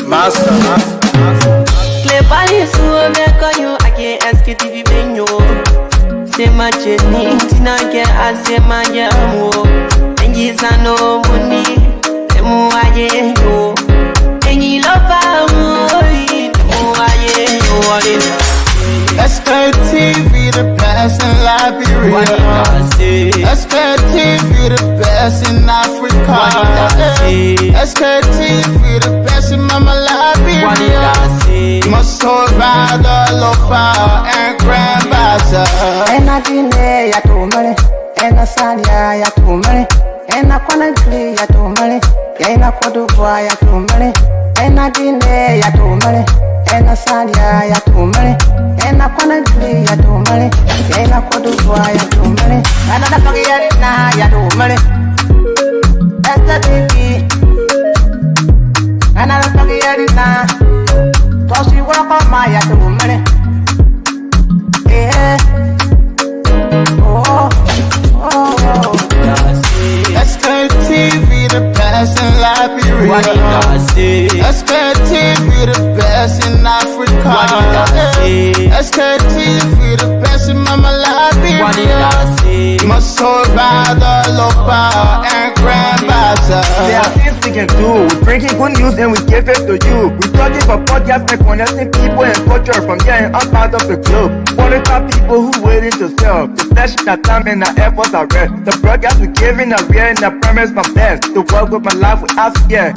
Master. Cleverly, so make you again Sktv-Lib. Say my journey, Tina get as say my jamo. And yes, I know money. Emu aye yo, and you love me. Emu aye yo, Sktv, the best in Liberia. Sktv, the best in Africa. Sktv, the best in Mama Liberia. Must hold by the lofa and grandbaza. And I didn't ya to money, and I said ya to money, and I can't play ya to money, and I could do ya to money, and I didn't ya to money, and I said ya to money, and I can't play ya to money, and I could do ya to money, and I don't get it now ya to money. That's the baby, and I don't get it now. So she walk on my ya to money. Yeah. Sktv, the best in Liberia. Sktv, the best in Africa. Sktv, the best in Mama Liberia. Must hold by the lofa and grandbaza. There are things we can do. We're bringing good news and we give it to you. We're talking for podcasts and connecting people and culture from here and out part of the globe. Qualified people who waiting to serve. The flesh, the time, and the efforts are red. The broadcast we're giving are real and the promise from best. To work with my life with us, yeah.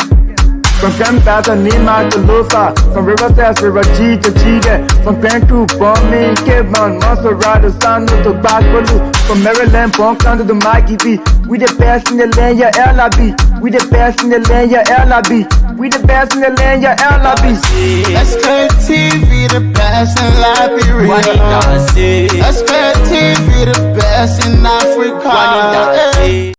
From Grandfather Nima to Lusa, from Riverside, River G to Chide, from Grand Crew, Bombing, Cape Mount, Montserrat, San to Backwater, from Maryland, Bonk to the Mikey B. We the best in the land, yeah, LIB. We the best in the land, yeah, LIB. We the best in the land, yeah, LIB. Sktv, the best in Liberia. Sktv, the best in Africa.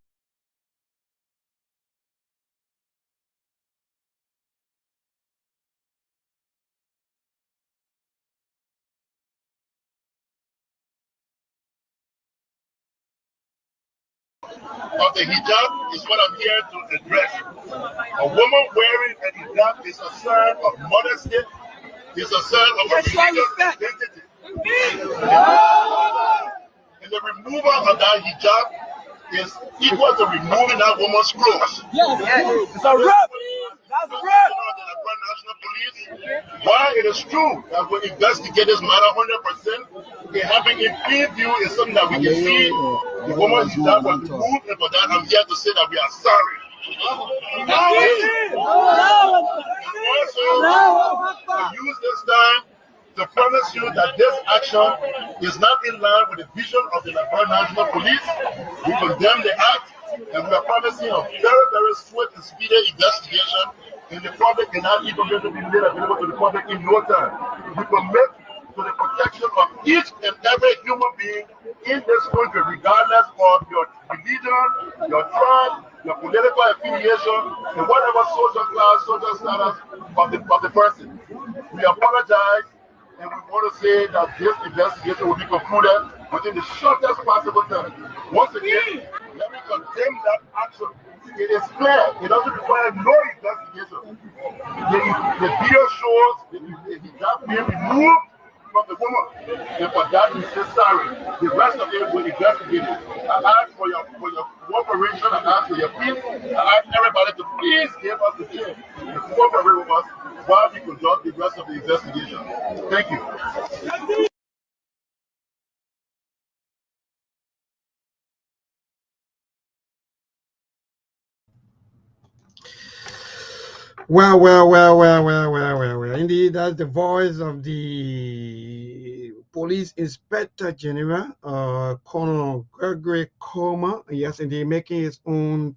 Of the hijab is what I'm here to address. A woman wearing a hijab is a sign of modesty, is a sign of a religious identity. And the removal of that hijab is equal to removing that woman's clothes. It's a rap. That's a rap. National Police. While it is true that we investigate this matter 100%, it having in preview is something that we can see. The woman hijab was removed, and for that I'm here to say that we are sorry. And also, I use this time to promise you that this action is not in line with the vision of the National Police. We condemn the act, and we are promising a very, very swift and speedy investigation, and the public cannot even going to be made available to the public in no time. We commit to the protection of each and every human being in this country, regardless of your religion, your tribe, your political affiliation, and whatever social class, social status of the person. We apologize, and we want to say that this investigation will be concluded within the shortest possible time. Once again, let me condemn that action. It is clear, it doesn't require no investigation. The video shows the hijab being removed from the woman, and for that we say sorry. The rest of it will investigate it. I ask for your cooperation, I ask for your peace, I ask everybody to please give us the chance to cooperate with us while we conduct the rest of the investigation. Thank you. Well. Indeed, that's the voice of the Police Inspector General, Colonel Gregory Comer. Yes, indeed, making his own,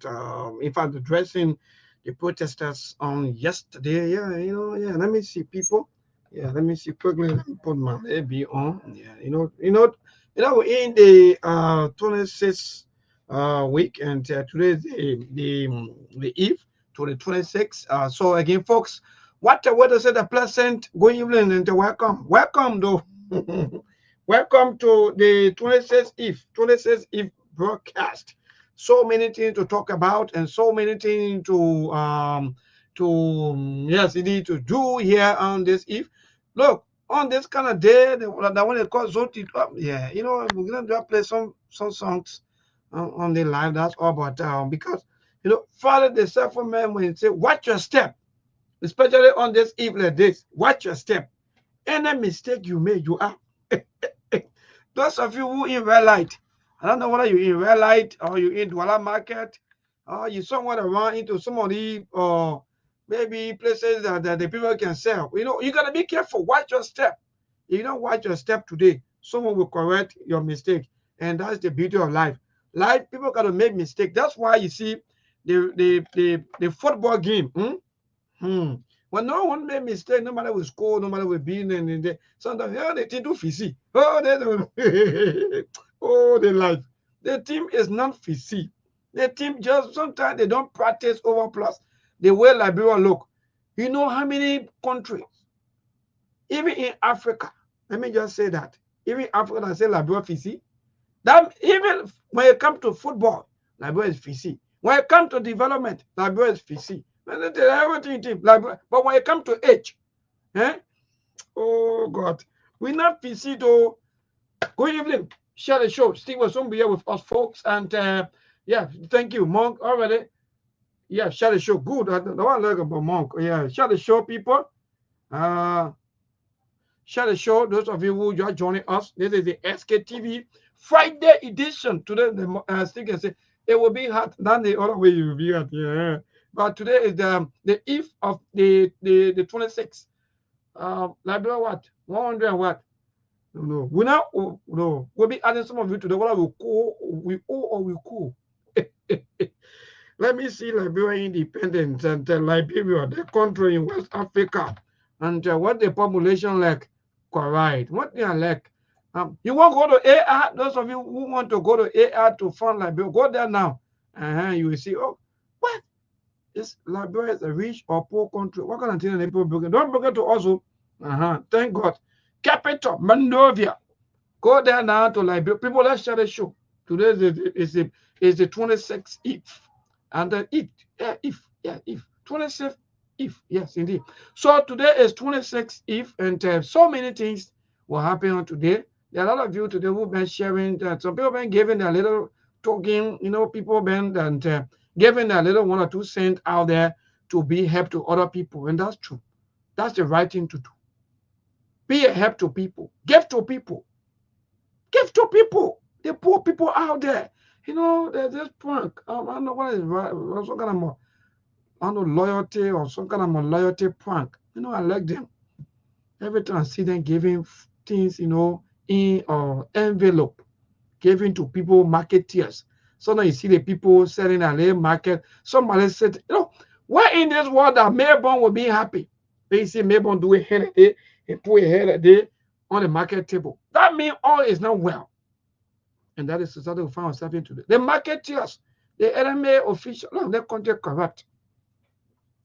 in fact, addressing the protesters on yesterday. Let me see, people. Let me see quickly. Let me put my AB on. In the 26th week, and today is the eve to the 26th. So again, folks, What a way to say the pleasant good evening and welcome. Welcome though. Welcome to the 26th Eve broadcast. So many things to talk about and so many things yes, indeed to do here on this Eve. Look, on this kind of day, the one they call Zoti, yeah, you know, we're gonna play some songs on the live. That's all about because you know, Father the self man when he say, watch your step, especially on this Eve like this, watch your step. Any mistake you made, you are. Those of you who in red light, I don't know whether you in red light or you in Douala Market or you somewhere around into some of the maybe places that the people can sell. You know, you gotta be careful. Watch your step. If you don't watch your step today, someone will correct your mistake. And that's the beauty of life. Life, people gotta make mistakes. That's why you see the football game. When no one made mistake, no matter with score, no matter with being and they sometimes they think too fishy. Oh, they don't oh the life. The team is not fishy. The team just sometimes they don't practice over plus. The way Liberia look. You know how many countries, even in Africa, let me just say that. Even Africa that say Liberia fishy. That even when it comes to football, Liberia is fishy. When it comes to development, Liberia is fishy. Everything, but when it comes to age, oh God, we not visit though. Good evening, share the show. Steve was on here with us, folks, and yeah, thank you, Monk. Already, yeah, share the show. Good. I don't want to learn about Monk. Yeah, share the show, people. Share the show. Those of you who just joining us, this is the Sktv Friday edition. Today, the Steve can say it will be hot. Then the other way you will be hot. Yeah. But today is the eve of the 26th. Liberia what? 100 what? No. We now no. We'll be adding some of you to the what we call. Let me see Liberia independence and Liberia, the country in West Africa, and what the population like. Correct. What they are like. You want to go to AR? Those of you who want to go to AR to fund Liberia, go there now. You will see. Oh, what? Is Liberia is a rich or poor country? What kind of thing are people broken? Don't forget to also, thank God. Capital, Monrovia. Go there now to Liberia. People, let's share the show. Today is the 26th if. And the if. 26th if. Yes, indeed. So today is 26th if, and so many things will happen on today. There are a lot of you today who've been sharing that some people have been giving a little token, you know, people been and giving a little 1 or 2 cents out there to be help to other people. And that's true. That's the right thing to do. Be a help to people. Give to people. Give to people. The poor people out there. You know, there's this prank. I don't know what is right. Some kind of I don't know, loyalty or some kind of a loyalty prank. You know, I like them. Every time I see them giving things, you know, in or envelope, giving to people, marketeers. So now you see the people selling a little market. Somebody said, you know, why in this world that Melbourne will be happy? They see Melbourne do a head a day and put a head a day on the market table. That means all is not well. And that is society we find ourselves in today. The marketeers, the enemy official, no, their country corrupt.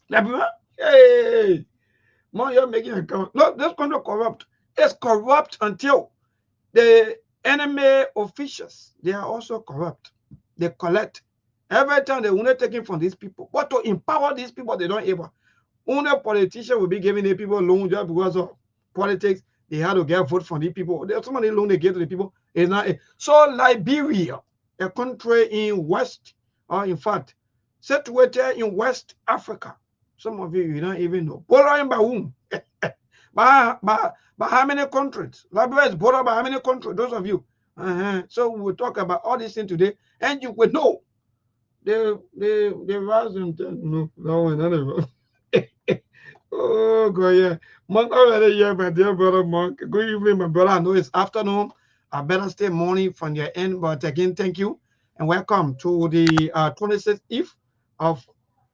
Hey, more you're making a comment. Look, this country corrupt. It's corrupt until the enemy officials, they are also corrupt. They collect. Every time they want to take it from these people. But to empower these people, they don't able. Only politician will be giving the people loan just because of politics. They had to get vote from these people. There's so many loan they give to the people. It's not so Liberia, a country in West, or in fact, situated in West Africa. Some of you don't even know. Borrowing by whom? by how many countries? Liberia is bordered by how many countries? Those of you. So we will talk about all these things today, and you will know the rise and no. Oh God, yeah. Monk already here, my dear brother Monk. Good evening, my brother. I know it's afternoon. I better stay morning from your end, but again, thank you and welcome to the 26th eve of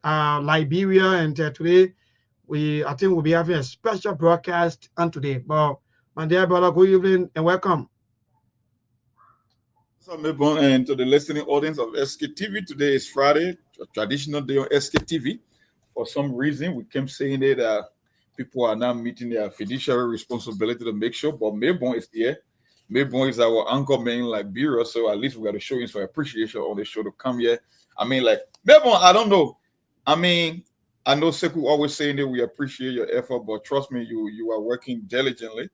Liberia. And today, I think we'll be having a special broadcast on today. But my dear brother, good evening and welcome. So, and to the listening audience of Sktv, today is Friday, a traditional day on Sktv. For some reason, we kept saying that people are not meeting their fiduciary responsibility to make sure. But Maybon is here. Maybon is our anchor man like Bureau, so at least we got to show him some appreciation on the show to come here. I mean, like Maybon, I don't know. I mean, I know Sekou always saying that we appreciate your effort, but trust me, you are working diligently.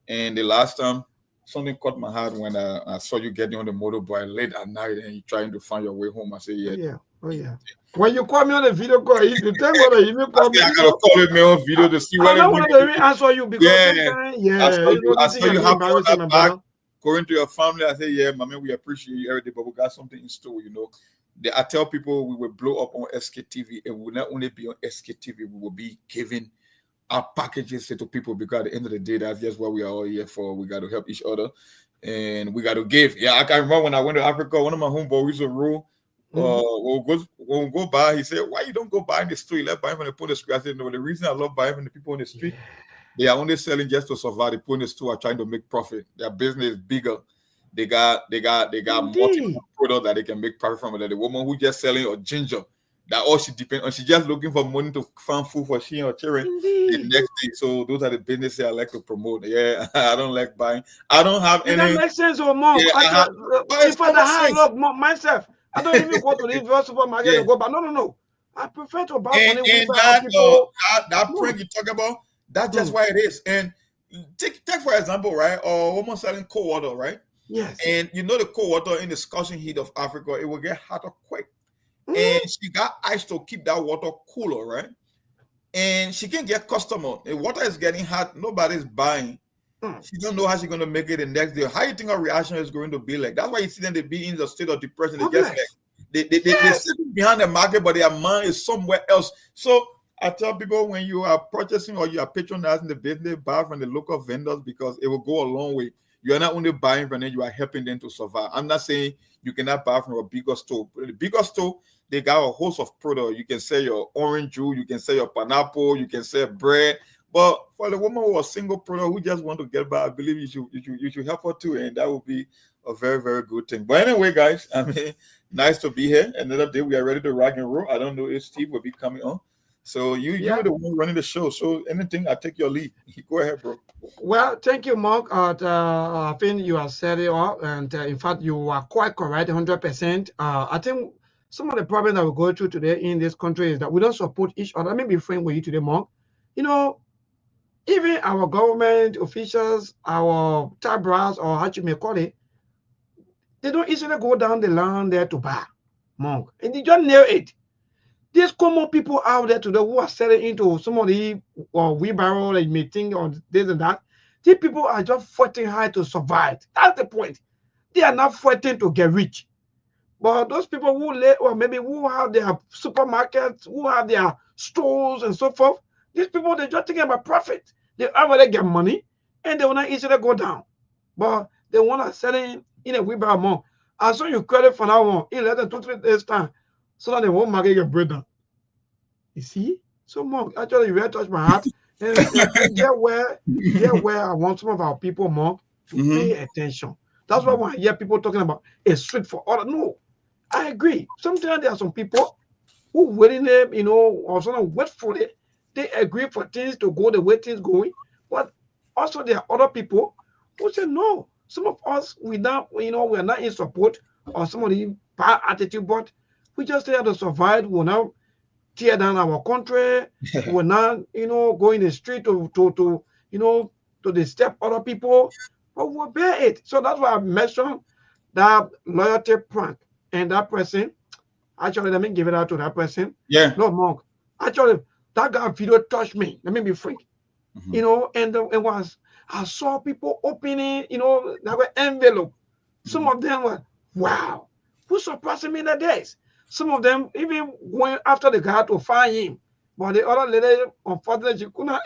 And the last time, something caught my heart when I saw you getting on the motorbike late at night and you trying to find your way home. I said, yeah. Oh yeah. When you call me on the video call, if you thank God that you may call me. I gotta call me on video to see what I don't want to answer you because I saw you have on that back, going to your family. I say, yeah, my man, we appreciate you every day, but we got something in store, you know. I tell people we will blow up on Sktv, and we will not only be on Sktv, we will be giving our packages to people because at the end of the day, that's just what we are all here for. We got to help each other and we got to give. Yeah, I can remember when I went to Africa, one of my homeboys used to rule. When we go by, he said, why you don't go buy in the street? Let buy him on the put the street. I said, no, the reason I love buying from the people on the street, they are only selling just to survive. The people in the store are trying to make profit. Their business is bigger. They got multiple products that they can make profit from. The woman who just selling a ginger, that all she depends on, she just looking for money to find food for she and her children the next day. So those are the businesses I like to promote. Yeah, I don't like buying. I don't have any. That makes sense, or more. Yeah, if I look myself, I don't even go to the supermarket to go, but no. I prefer to buy money with that prank you talk about. That's just why it is. And take for example, right? Or woman selling cold water, right? Yes. And you know the cold water in the scorching heat of Africa, it will get hotter quick. And she got ice to keep that water cooler, right? And she can get customer. The water is getting hot. Nobody's buying. She don't know how she's going to make it the next day. How you think her reaction is going to be like? That's why you see them, they be in the state of depression. They just like, they sit behind the market, but their mind is somewhere else. So I tell people when you are purchasing or you are patronizing the business, buy from the local vendors because it will go a long way. You are not only buying from them, you are helping them to survive. I'm not saying you cannot buy from a bigger store. The bigger store, they got a host of products. You can sell your orange juice, you can sell your pineapple, you can sell bread. But for the woman who is a single product who just want to get by, I believe you should help her too, and that would be a very, very good thing. But anyway, guys, I mean, nice to be here. Another day we are ready to rock and roll. I don't know if Steve will be coming on. So you're the one running the show. So anything, I take your lead. Go ahead, bro. Well, thank you, Mark. I think you have said it all, and in fact, you are quite correct, 100%. I think some of the problems that we go through today in this country is that we don't support each other. Let me be frank with you today, Mark. You know, even our government officials, our tabras, or how you may call it, they don't easily go down the line there to buy, Mark. And they just nail it. There's common people out there today who are selling into some of the wheelbarrow that you may think or this and that. These people are just fighting hard to survive. That's the point. They are not fighting to get rich. But those people who have their supermarkets, who have their stores and so forth, these people, they're just thinking about profit. They already get money and they will not easily go down. But they want to sell it in a wheelbarrow more. And so you credit for that one in less than 2-3 days' time so that they won't market your brother. You see? So, Mark, actually, you really touched my heart. And get where I want some of our people, Mark, to pay attention. That's why when I hear people talking about a street for order. No, I agree. Sometimes there are some people who waiting there, or sort of wait for it. They agree for things to go the way things going. But also there are other people who say, no, some of us, we're not in support of some of the bad attitude, but we just have to survive. We're not tear down our country. We're not, go in the street to disturb other people. But we'll bear it. So that's why I mentioned that loyalty prank. And that person, actually, let me give it out to that person. Yeah. No, Mark. Actually, that guy video touched me. Let me be frank. And it was, I saw people opening, like an envelope. Some of them were, wow, who's surprising me in the days? Some of them even went after the guy to find him. But the other lady, unfortunately, she couldn't,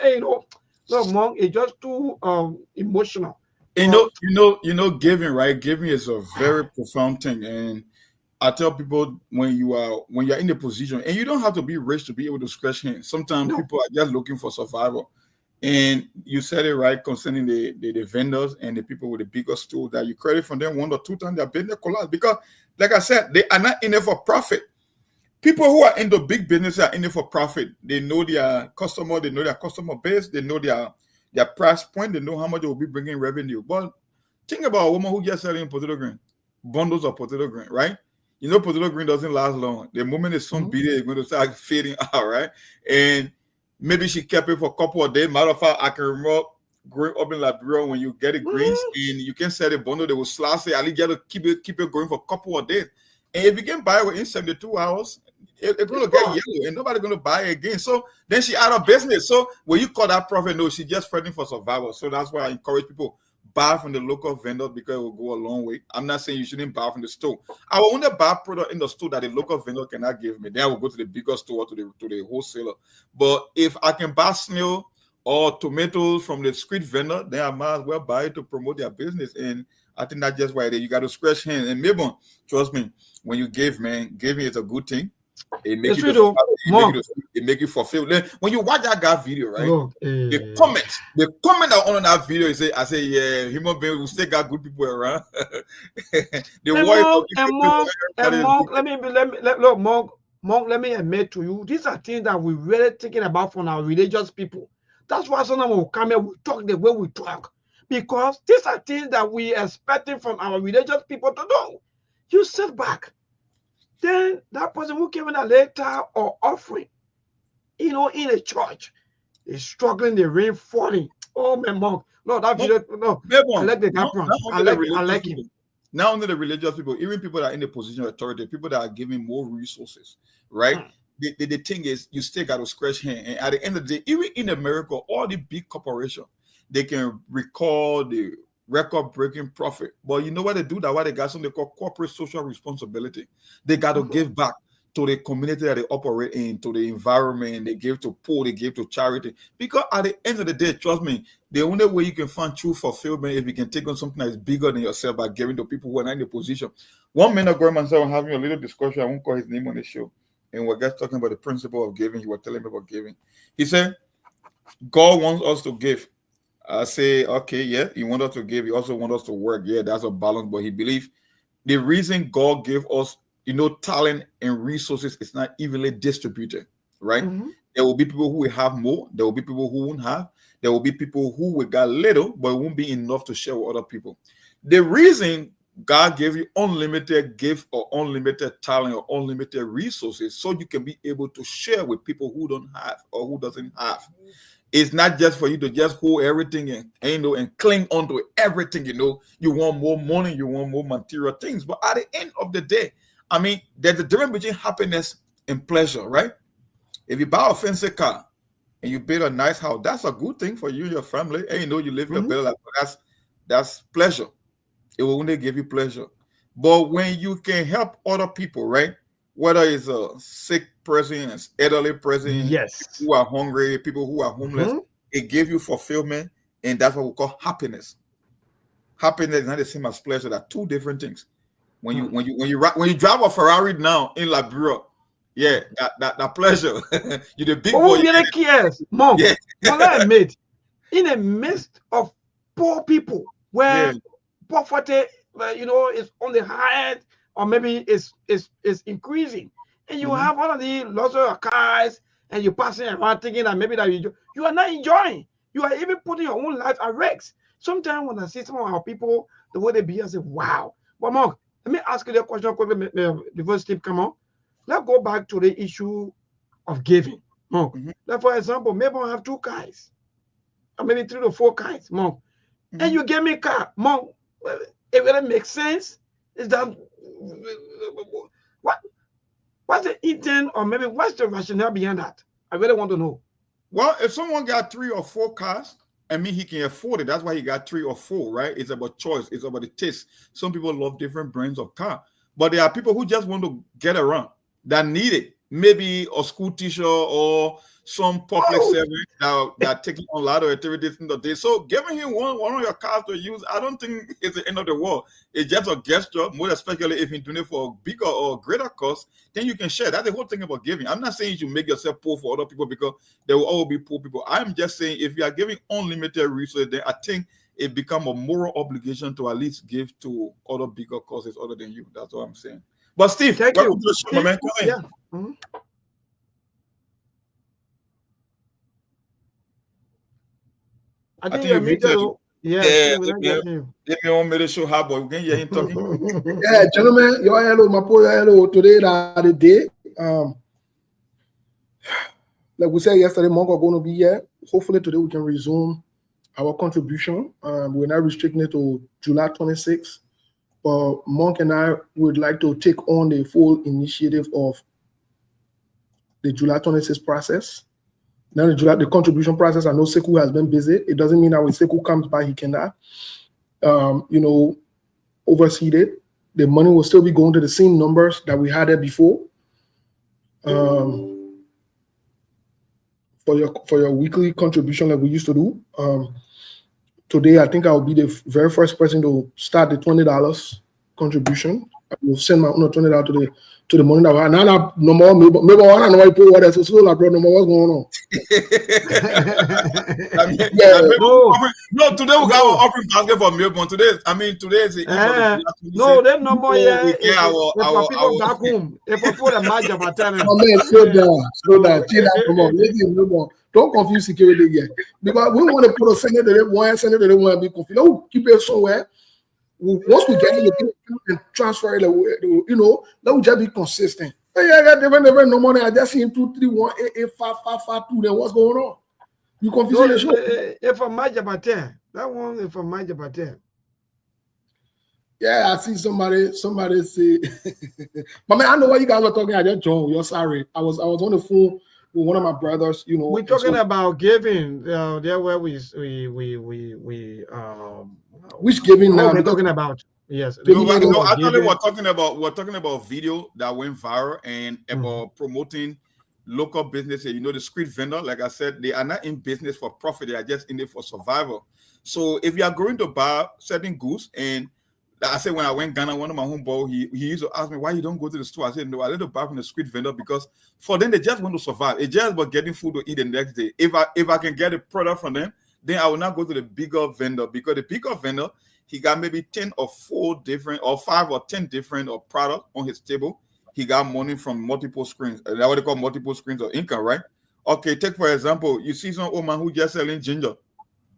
no, Monk, it's just too emotional. Giving, right? Giving is a very profound thing. And I tell people when you're in the position, and you don't have to be rich to be able to scratch hands. Sometimes people are just looking for survival. And you said it right concerning the vendors and the people with the bigger store that you credit from them 1 or 2 times their business collapse. Because, like I said, they are not in it for profit. People who are in the big business are in it for profit. They know their customer, they know their customer base, they know their price point, they know how much they will be bringing revenue. But think about a woman who just selling potato grain, bundles of potato grain, right? You know, potato grain doesn't last long. The moment it's some beat, it's going to start fading out, right? And maybe she kept it for a couple of days. Matter of fact, I can remember growing up in Liberia when you get the greens and you can sell the bundle, they will slash it. At least you have to keep it going for a couple of days. And if you can buy it within 72 hours, it's going to get yellow and nobody's going to buy it again. So then she out of business. So when you call that profit, no, she's just fighting for survival. So that's why I encourage people, buy from the local vendor because it will go a long way. I'm not saying you shouldn't buy from the store. I will only buy product in the store that the local vendor cannot give me. Then I will go to the bigger store, to the wholesaler. But if I can buy snail or tomatoes from the street vendor, then I might as well buy it to promote their business. And I think that's just why you got to scratch hands. And maybe, trust me, when you give, man, giving is a good thing. It makes it make you fulfill. When you watch that guy video, right? The comment on that video is I say, yeah, human beings will still got good people around. Monk, let me admit to you, these are things that we're really thinking about from our religious people. That's why sometimes we'll come here, we talk the way we talk. Because these are things that we expecting from our religious people to do. You sit back. Then that person who came in a letter or offering, in a church, is struggling, the rain falling. Oh, man, Monk. No, that video, no. I like the background. I like him. Not only the religious people, even people that are in the position of authority, people that are giving more resources, right? The thing is, you still got to scratch hand. And at the end of the day, even in America, all the big corporations, they can record the record-breaking profit. But you know what they do? That why they got something called corporate social responsibility. They got to give back to the community that they operate in, to the environment. They give to poor, they give to charity. Because at the end of the day, trust me, the only way you can find true fulfillment is if you can take on something that is bigger than yourself by giving to people who are not in the position. One man ago, myself, I'm having a little discussion. I won't call his name on the show. And we're just talking about the principle of giving. He was telling me about giving. He said, God wants us to give. I say, okay, yeah, he wants us to give. He also wants us to work. Yeah, that's a balance. But he believes the reason God gave us, talent and resources is not evenly distributed, right? There will be people who will have more. There will be people who won't have. There will be people who will got little, but it won't be enough to share with other people. The reason God gave you unlimited gift or unlimited talent or unlimited resources so you can be able to share with people who don't have or who doesn't have. It's not just for you to just hold everything and cling onto everything. You want more money, you want more material things. But at the end of the day, I mean, there's a difference between happiness and pleasure, right? If you buy a fancy car and you build a nice house, that's a good thing for you and your family. And you live your better life. That's pleasure. It will only give you pleasure. But when you can help other people, right? Whether it's a sick person, an elderly person, yes, who are hungry, people who are homeless, it gives you fulfillment, and that's what we call happiness. Happiness is not the same as pleasure. They're two different things. When you drive a Ferrari now in Liberia, yeah, that pleasure. You're the big boy. Who really cares, Mom? Yeah. Well, I admit, in the midst of poor people, where poverty, is on the high end, or maybe it's increasing, and you have one of the lots of cars, and you're passing around thinking that maybe that you are not enjoying. You are even putting your own life at risk. Sometimes when I see some of our people, the way they be, I say, wow. But Mark, let me ask you the question quickly before Steve come on. Let's go back to the issue of giving. Mark, like for example, maybe I have 2 cars, or maybe 3 to 4 cars, Mark, and you give me a car, Mark. It really makes sense. Is that what's the intent, or maybe what's the rationale behind that? I really want to know. Well, if someone got 3 or 4 cars, I mean, he can afford it. That's why he got 3 or 4, right? It's about choice. It's about the taste. Some people love different brands of car, but there are people who just want to get around that need it. Maybe a school teacher or some public servant that taking on a lot of activities in the day. So giving him one of your cars to use, I don't think it's the end of the world. It's just a gesture, more especially if you're doing it for a bigger or greater cost, then you can share. That's the whole thing about giving. I'm not saying you should make yourself poor for other people because there will always be poor people. I'm just saying if you are giving unlimited resources, then I think it becomes a moral obligation to at least give to other bigger causes other than you. That's what I'm saying. But Steve, Thank welcome you. to the show, my man. Come in. Yeah. Mhm. I think you're muted. Yeah, Steve, we're not getting you. If you want me to show how, boy, we can hear him talking. Yeah, gentlemen, your hello, my poor hello. Today that the day. Like we said yesterday, Monk are going to be here. Hopefully today we can resume our contribution. We're not restricting it to July 26th, but Monk and I would like to take on the full initiative of the July 26th process. Now the contribution process, I know Sekou has been busy. It doesn't mean that when Sekou comes by, he cannot, oversee it. The money will still be going to the same numbers that we had there before. For your weekly contribution like we used to do. Today, I think I'll be the very first person to start the $20 contribution. I will send my own $20 to the money that we have. Now, no more, maybe I don't know what else. So, like, bro, no more, what's going on? No, today we got our offering basket for milk. Today is the no, there's no more. Yeah, for people back home. If I put a match of attendance. Oh man, slow down, chill out, come on, listen, no more. Don't confuse security again, because we want to put a senator that want to be confused. Oh, keep it somewhere. Once we get it and transfer it, let we just be consistent. Yeah, never no money. I just seen 2, 3, 1, 8, 8, 5, 5, 5, 2. Then what's going on? You confusing the show? If a match about that one, if a match about that. Yeah, I see somebody say, but man, I know what you guys are talking. I just joined. You're sorry. I was on the phone with one of my brothers. We're talking about giving. There where we which giving now? We're talking about yes. Actually, we're talking about video that went viral and about promoting local businesses. The street vendor, like I said, they are not in business for profit. They are just in it for survival. So if you are going to buy certain goods, and I said when I went Ghana, one of my homeboy, he used to ask me, why you don't go to the store? I said, no, I let to buy from the street vendor because for them, they just want to survive. It's just about getting food to eat the next day. If I can get a product from them, then I will not go to the bigger vendor, because the bigger vendor, he got maybe 10 or 4 different or 5 or 10 different products on his table. He got money from multiple screens. That's what they call multiple screens of income, right? Okay, take for example, you see some old man who just selling ginger,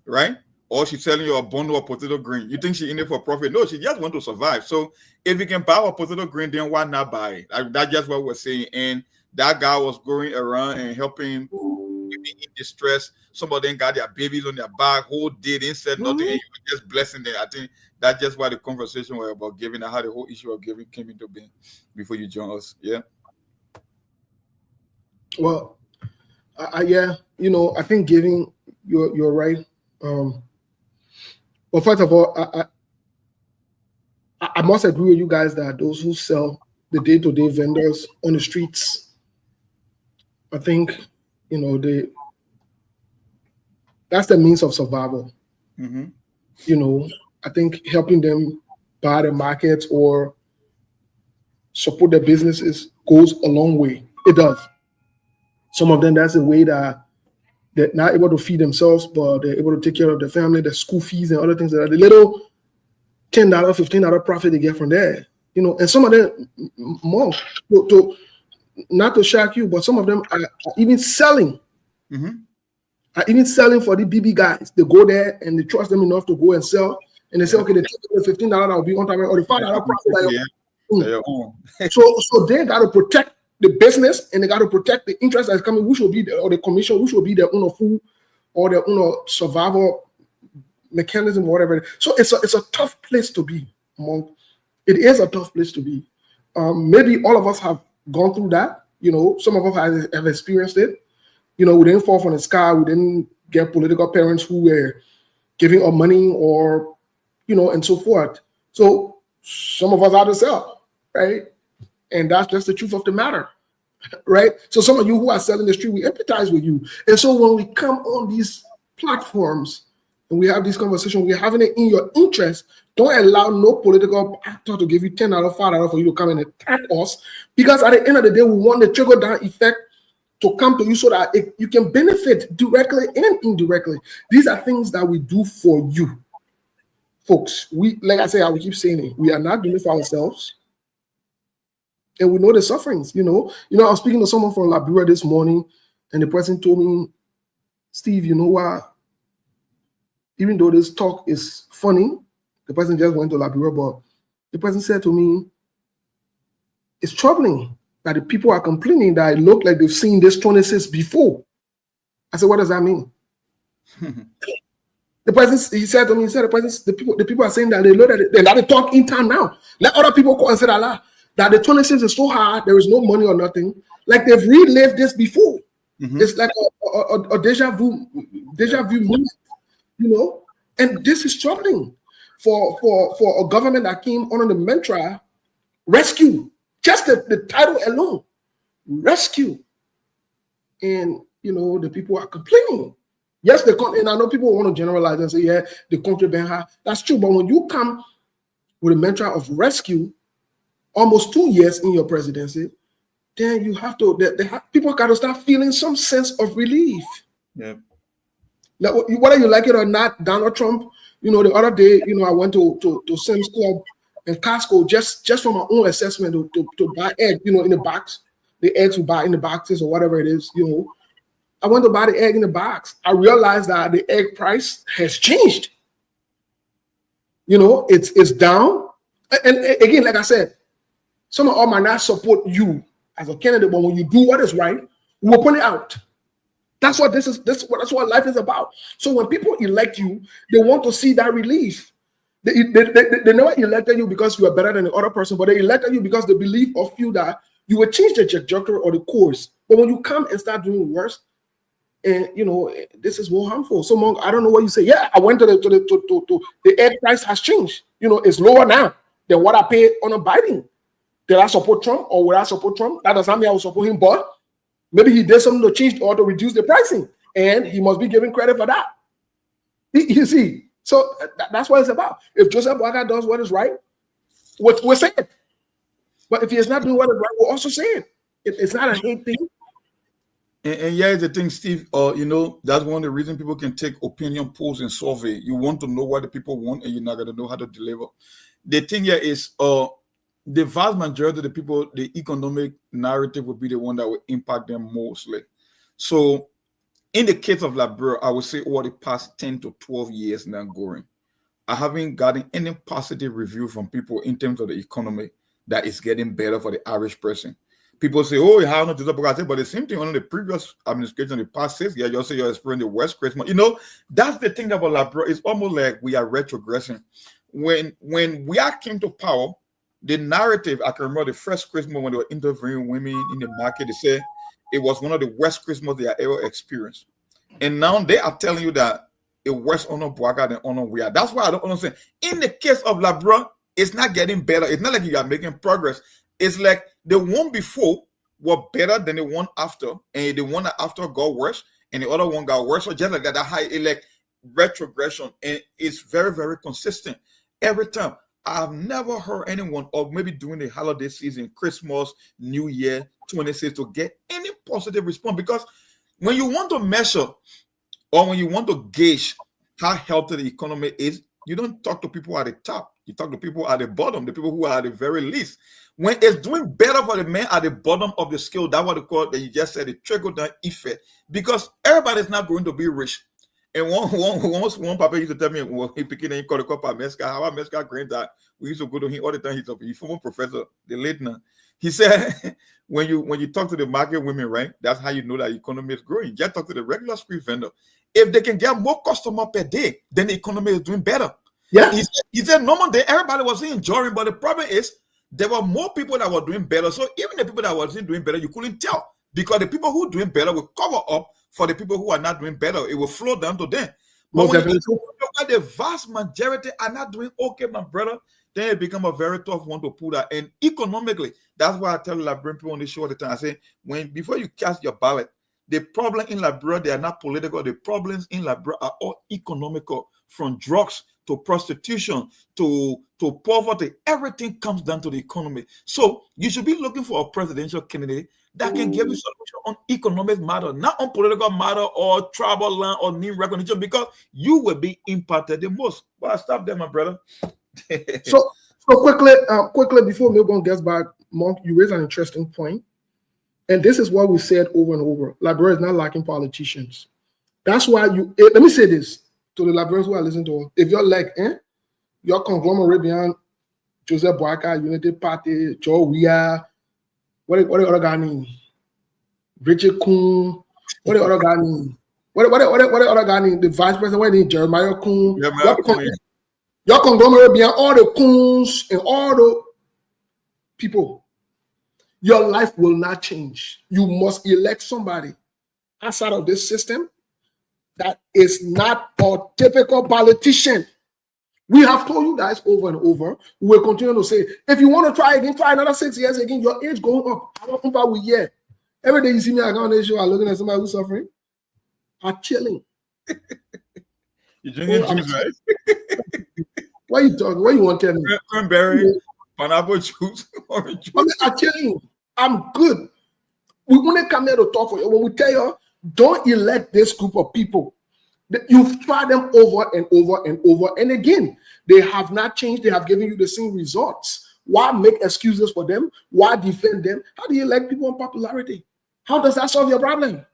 right? Or she's selling you a bundle of potato green. You think she's in it for profit? No, she just want to survive. So if you can buy a potato green, then why not buy it? That's just what we're saying. And that guy was going around and helping women in distress. Some of them got their babies on their back, whole day, they said nothing, and you were just blessing them. I think that's just why the conversation was about giving and how the whole issue of giving came into being before you join us. Yeah. Well, I think giving, you're right. Well, first of all, I must agree with you guys that those who sell the day-to-day vendors on the streets, I think, that's the means of survival. I think helping them buy the markets or support their businesses goes a long way. It does. Some of them, that's a way that they're not able to feed themselves, but they're able to take care of their family, their school fees and other things like that. The little $10, $15 profit they get from there, and some of them more. To not to shock you, but some of them are even selling. Are even selling for the BB guys. They go there and they trust them enough to go and sell. And they say, okay, the $15 I'll be on time, or the $5 profit. So they got to protect the business, and they got to protect the interest that's coming, which will be the commission, which will be their own food or their own survival mechanism, or whatever. So it's a tough place to be. It is a tough place to be. Maybe all of us have gone through that. Some of us have experienced it. We didn't fall from the sky. We didn't get political parents who were giving up money or, and so forth. So some of us had to sell, right? And that's just the truth of the matter, right? So some of you who are selling the street, we empathize with you. And so when we come on these platforms and we have this conversation, we're having it in your interest. Don't allow no political actor to give you $10, $5 for you to come and attack us, because at the end of the day, we want the trickle-down effect to come to you so that you can benefit directly and indirectly. These are things that we do for you, folks. Like I say, I will keep saying it. We are not doing it for ourselves. and we know the sufferings. I was speaking to someone from Liberia this morning, and the person told me, Steve, you know what? Even though this talk is funny, the person just went to Liberia, but the person said to me, it's troubling that the people are complaining that it looked like they've seen this 26 before. I said, what does that mean? He said to me, the people are saying that they look at it, they talk in town now. Let other people go and say that the 26 is so hard, there is no money or nothing. Like they've relived this before. It's like a deja vu moment, and this is troubling for a government that came under the mantra rescue. Just the title alone, rescue. And the people are complaining. Yes, and I know people want to generalize and say, yeah, the country been high. That's true. But when you come with a mantra of rescue, almost 2 years in your presidency, then you have to, people got to start feeling some sense of relief. Yeah. Now, whether you like it or not, Donald Trump, the other day, I went to Sam's Club and Costco just for my own assessment to buy egg, in the box, the eggs we buy in the boxes or whatever it is, I went to buy the egg in the box. I realized that the egg price has changed. It's down. And again, like I said, some of all might not support you as a candidate, but when you do what is right, we'll point it out. That's what this is. That's what life is about. So when people elect you, they want to see that relief. They never elected you because you are better than the other person, but they elected you because they believe of you that you will change the trajectory or the course. But when you come and start doing worse, and this is more harmful. So I don't know what you say. Yeah, I went to the egg price has changed. It's lower now than what I paid on a Biden. Did I support Trump or would I support Trump? That doesn't mean I will support him, but maybe he did something to change or to reduce the pricing, and he must be given credit for that. You see, so that's what it's about. If Joseph Boakai does what is right, we're saying it. But if he is not doing what is right, we're also saying it. It's not a hate thing. And yeah, the thing, Steve, that's one of the reasons people can take opinion polls and survey. You want to know what the people want, and you're not going to know how to deliver. The thing here is, the vast majority of the people, the economic narrative will be the one that will impact them mostly. So in the case of Liberia, I would say over the past 10 to 12 years now going, I haven't gotten any positive review from people in terms of the economy that is getting better for the average person. People say, oh, how not to the but the same thing under the previous administration, the past 6 years, you say you're experiencing the worst Christmas. That's the thing about Liberia. It's almost like we are retrogressing. When we came to power, the narrative, I can remember the first Christmas when they were interviewing women in the market, they said it was one of the worst Christmas they had ever experienced. And now they are telling you that it worse honor Boakai than honor we are. That's why I don't understand. In the case of Liberia, it's not getting better. It's not like you are making progress. It's like the one before were better than the one after, and the one after got worse, and the other one got worse. So just like that high, like retrogression, and it's very, very consistent every time. I've never heard anyone, or maybe during the holiday season, Christmas, New Year, 26, to get any positive response. Because when you want to measure or when you want to gauge how healthy the economy is, you don't talk to people at the top. You talk to people at the bottom, the people who are at the very least. When it's doing better for the man at the bottom of the scale, that's what they call that you just said, the trickle-down effect. Because everybody's not going to be rich. And one papa used to tell me, well, he picking and he called a couple of Mesca, how our Mesca granddad, we used to go to him all the time. He's a former professor, the late now. He said, when you talk to the market women, right, that's how you know that the economy is growing. Just talk to the regular street vendor. If they can get more customer per day, then the economy is doing better. Yeah. He said normal day, everybody was enjoying, but the problem is there were more people that were doing better. So even the people that wasn't doing better, you couldn't tell. Because the people who are doing better will cover up for the people who are not doing better. It will flow down to them. But when the vast majority are not doing okay, my brother, then it becomes a very tough one to pull that. And economically, that's why I tell Liberian people on the show all the time. I say, before you cast your ballot, the problem in Liberia, they are not political. The problems in Liberia are all economical, from drugs to prostitution to poverty. Everything comes down to the economy. So you should be looking for a presidential candidate that can give you solution on economic matter, not on political matter or tribal land or name recognition, because you will be impacted the most. But I stop there, my brother. So quickly before Milton gets back, Monk, you raise an interesting point. And this is what we said over and over. Liberia is not lacking politicians. That's why let me say this to the Liberians who are listening to, if you're like, your conglomerate beyond Joseph Boaka, Unity Party, Joe Weah, what the other guy name? Richard Kuhn, what the other guy name? What the other guy name? The vice president, what name? Jeremiah Kuhn. Your conglomerate beyond all the Kuhns and all the people. Your life will not change. You must elect somebody outside of this system that is not a typical politician. We have told you guys over and over. We will continue to say, if you want to try again, try another 6 years again. Your age going up. I don't know we hear. Every day you see me on the show, I'm looking at somebody who's suffering. I'm chilling. You drinking juice, right? What are you talking? What you want to tell me? Cranberry, pineapple juice, orange juice. I'm chilling. I'm good. We want to come here to talk for you. When we tell you, don't elect this group of people. You've tried them over and over and over. And again, they have not changed. They have given you the same results. Why make excuses for them? Why defend them? How do you elect people on popularity? How does that solve your problem?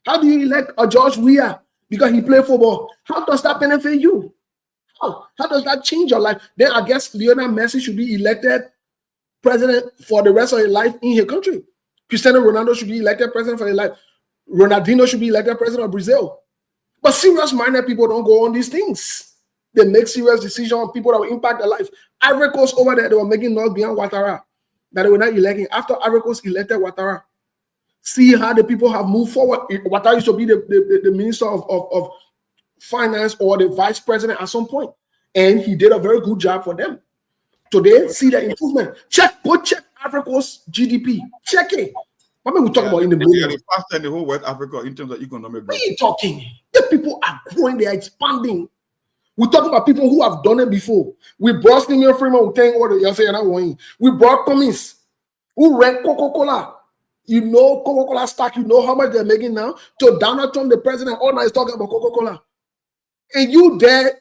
How do you elect a George Weah because he played football? How does that benefit you? How does that change your life? Then I guess Lionel Messi should be elected president for the rest of his life in his country. Cristiano Ronaldo should be elected president for his life. Ronaldinho should be elected president of Brazil. But serious-minded people don't go on these things. They make serious decisions on people that will impact their life. Ivory Coast over there, they were making noise beyond Ouattara that they were not electing. After Ivory Coast elected Ouattara, see how the people have moved forward. Ouattara used to be the minister of finance or the vice president at some point. And he did a very good job for them. Today, see the improvement. Go check Ivory Coast GDP. Check it. What are we talking about in the middle? They are faster in the whole West Africa in terms of economic growth. What are you talking? The people are growing, they are expanding. We're talking about people who have done it before. We brought Simeon Freeman, who tell what you're saying. We brought Cummins, who ran Coca-Cola. You know Coca-Cola stock, you know how much they're making now. So Donald Trump, the president, all night is talking about Coca-Cola. And you there,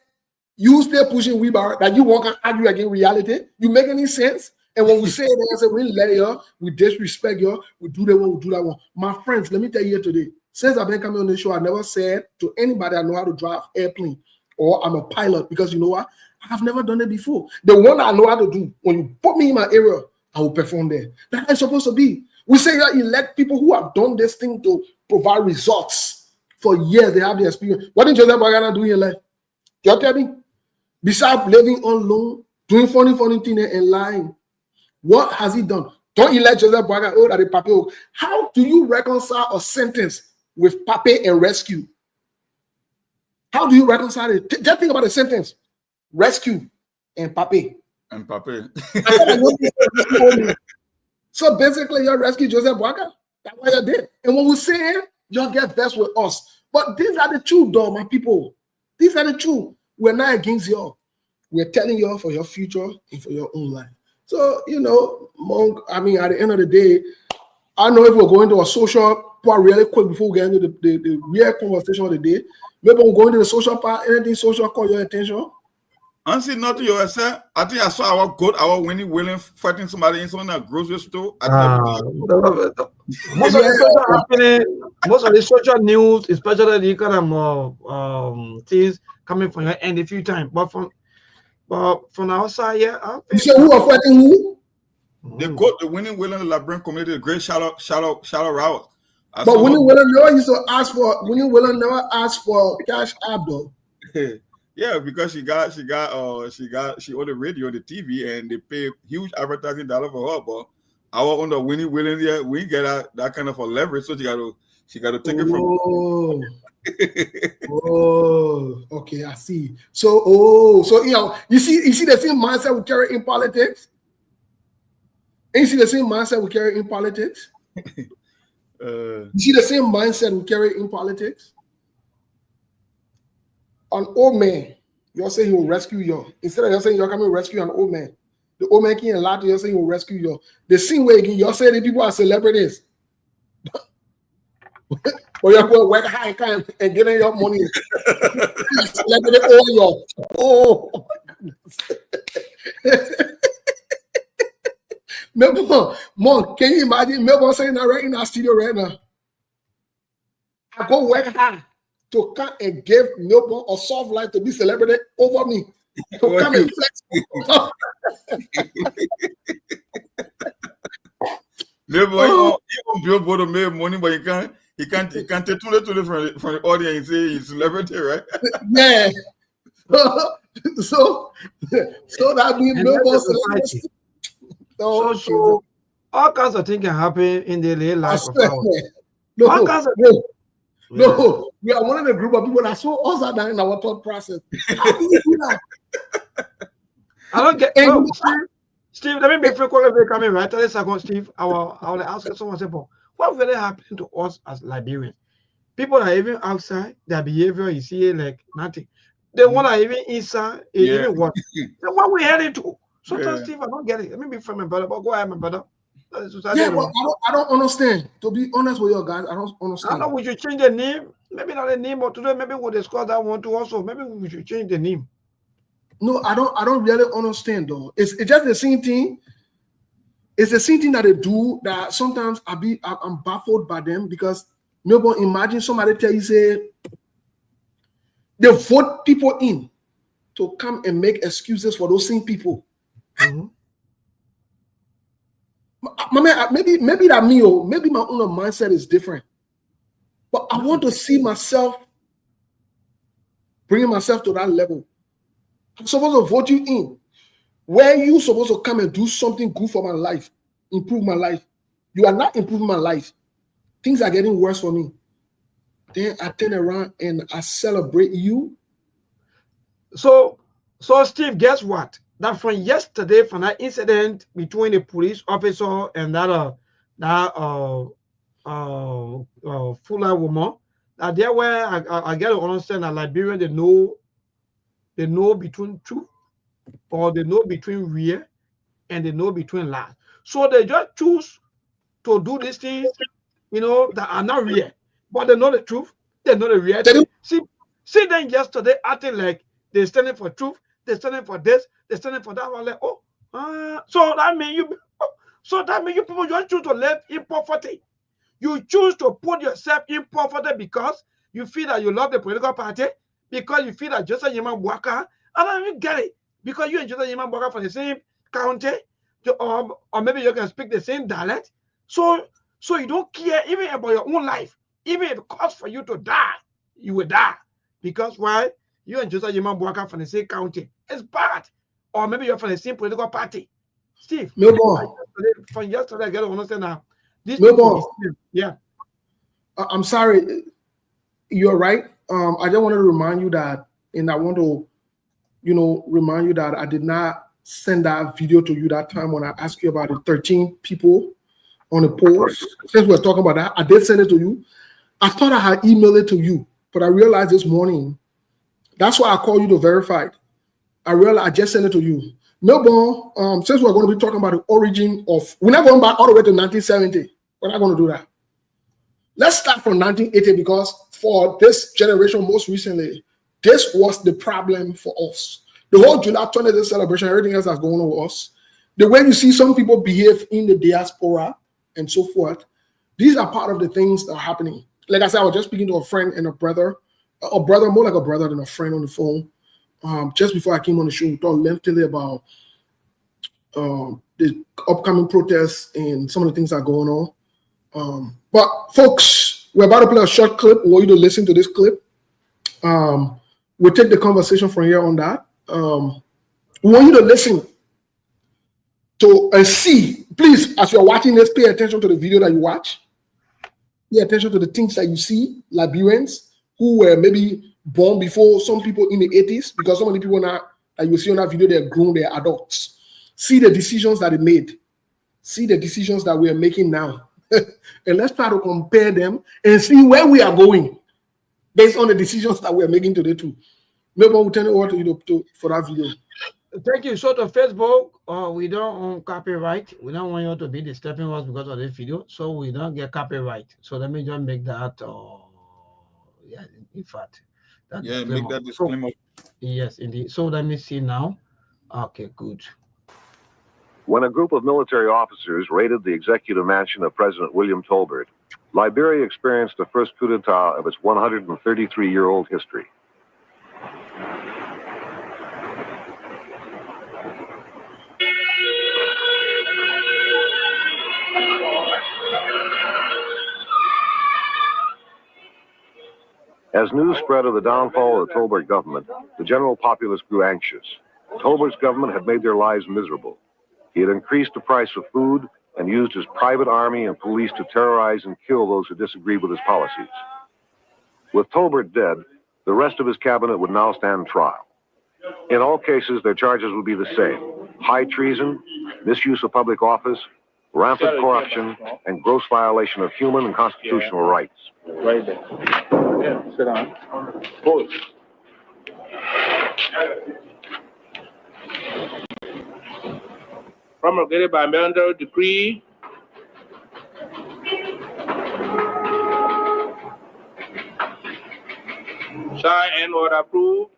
you still pushing Weber that you won't argue against reality. You make any sense? And when we say that, I say we let you, we disrespect you, we do that one, we do that one. My friends, let me tell you today, since I've been coming on the show, I never said to anybody I know how to drive airplane or I'm a pilot, because you know what? I have never done it before. The one I know how to do, when you put me in my area, I will perform there. That's supposed to be. We say that elect people who have done this thing to provide results for years. They have the experience. What did Joseph Bagana do in your life? You tell me? Besides living on loan, doing funny things and lying, what has he done? Don't elect Joseph Boaga. Oh, that the Pape. How do you reconcile a sentence with Pape and rescue? How do you reconcile it? Just think about the sentence: rescue and Pape. And Pape. So basically, you rescue Joseph Boaga. That's what you did. And when we say it, you'll get vexed with us. But these are the truth, though, my people. These are the truth. We're not against you. We're telling you for your future and for your own life. So, you know, Monk, I mean, at the end of the day, I know if we're going to a social part really quick before we get into the real conversation of the day, maybe we'll go into the social part. Anything social caught your attention? Honestly, not to yourself. I think I saw our goat, our Winnie William fighting somebody in some grocery store. Most of the social news, especially the kind of things coming from your end a few times, but from our side, yeah. You say who are fighting who? The goat, the Winnie William Labrin community, great shout out out. But Winnie William never used to ask for. Winnie William never asked for cash out though. Yeah, because she owned the radio, the TV, and they pay huge advertising dollar for her. But our own the Winnie Williams, yeah, we get that kind of a leverage, so she got to take it from. Oh, okay, I see. So you know, you see the same mindset we carry in politics. And you see the same mindset we carry in politics. You see the same mindset we carry in politics. An old man, you're saying he will rescue you. Instead of you're saying you're coming to rescue an old man, the old man can't allow you. You're saying he will rescue you. The same way again, you're saying the people are celebrities. Or you're going to work high and getting your money. Celebrity all your. Oh my goodness. Melbourne, Mom, can you imagine Melbourne saying that right in our studio right now? I go work hard to come and give Melbourne a soft life to be celebrated over me. To come and flex. Melbourne, you Billboard to make money, but he can't take too little from the audience and say he's celebrity, right? Yeah. So that means Melbourne celebrity. So all kinds of things can happen in the daily life of ours. No, we are one of the group of people that saw us are down in our thought process. How do you do that? I don't get. Steve, let me make sure you're coming right. 30 seconds, Steve. I will ask you someone simple. What really happened to us as Liberians? People are even outside, their behavior is here like nothing. They want to even inside, even what? What we heading to? Sometimes, Steve, I don't get it. Let me be from my brother, but go ahead, my brother. But I don't understand. To be honest with you guys, I don't understand. I know we should change the name. Maybe not the name, but today maybe we'll discuss that one too. Also, maybe we should change the name. No, I don't really understand though. It's just the same thing. It's the same thing that they do that sometimes I'm baffled by them because nobody imagine somebody tell you say they vote people in to come and make excuses for those same people. Mm-hmm. Maybe that me or maybe my own mindset is different. But I want to see myself bringing myself to that level. I'm supposed to vote you in. Where you supposed to come and do something good for my life, improve my life. You are not improving my life. Things are getting worse for me. Then I turn around and I celebrate you. So Steve, guess what? That from yesterday, from that incident between the police officer and that Fuller woman, that there where I get to understand that Liberian they know between truth, or they know between real, and they know between lies. So they just choose to do these things, that are not real, but they know the truth, they know the reality. See them yesterday acting like they're standing for truth, they're standing for this, they're standing for that. I'm like, so that means you people just choose to live in poverty. You choose to put yourself in poverty because you feel that you love the political party, because you feel that Joseph Yeman Bwaka, and I don't even get it. Because you and Joseph Yeman Bwaka from the same county, or maybe you can speak the same dialect. So you don't care even about your own life. Even if it costs for you to die, you will die. Because why? You and Joseph Yeman Bwaka from the same county. It's bad. Or maybe you're from the same political party. Steve, from yesterday, I get to understand now. Yeah. I'm sorry. You're right. I just want to remind you that, and I want to, remind you that I did not send that video to you that time when I asked you about the 13 people on the post. Since we're talking about that, I did send it to you. I thought I had emailed it to you, but I realized this morning. That's why I called you to verify it. I realized I just sent it to you. Melbourne, since we're going to be talking about the origin of, we're not going back all the way to 1970. We're not going to do that. Let's start from 1980 because for this generation, most recently, this was the problem for us. The whole July 20th celebration, everything else that's going on with us, the way you see some people behave in the diaspora and so forth, these are part of the things that are happening. Like I said, I was just speaking to a friend and a brother, more like a brother than a friend on the phone. Just before I came on the show, we talked lengthily about the upcoming protests and some of the things that are going on. But folks, we're about to play a short clip. We want you to listen to this clip. We'll take the conversation from here on that. We want you to listen to and see. Please, as you're watching this, pay attention to the video that you watch. Pay attention to the things that you see, Liberians who were maybe born before some people in the 80s, because some of the people now that you see on that video, they're grown, they're adults. See the decisions that they made. See the decisions that we are making now. And let's try to compare them and see where we are going based on the decisions that we are making today too. Maybe we'll turn it over to you for that video. Thank you. So to Facebook, we don't own copyright. We don't want you to be disturbing us because of this video, so we don't get copyright. So let me just make that. Yeah, in fact, that make that disclaimer. Yes, indeed. So let me see now. Okay, good. When a group of military officers raided the executive mansion of President William Tolbert, Liberia experienced the first coup d'etat of its 133-year-old history. As news spread of the downfall of the Tolbert government, the general populace grew anxious. Tolbert's government had made their lives miserable. He had increased the price of food and used his private army and police to terrorize and kill those who disagreed with his policies. With Tolbert dead, the rest of his cabinet would now stand trial. In all cases, their charges would be the same: high treason, misuse of public office, rampant corruption, and gross violation of human and constitutional rights. Right there. Yeah, sit down. Pause. Promulgated by military decree signed and order approved.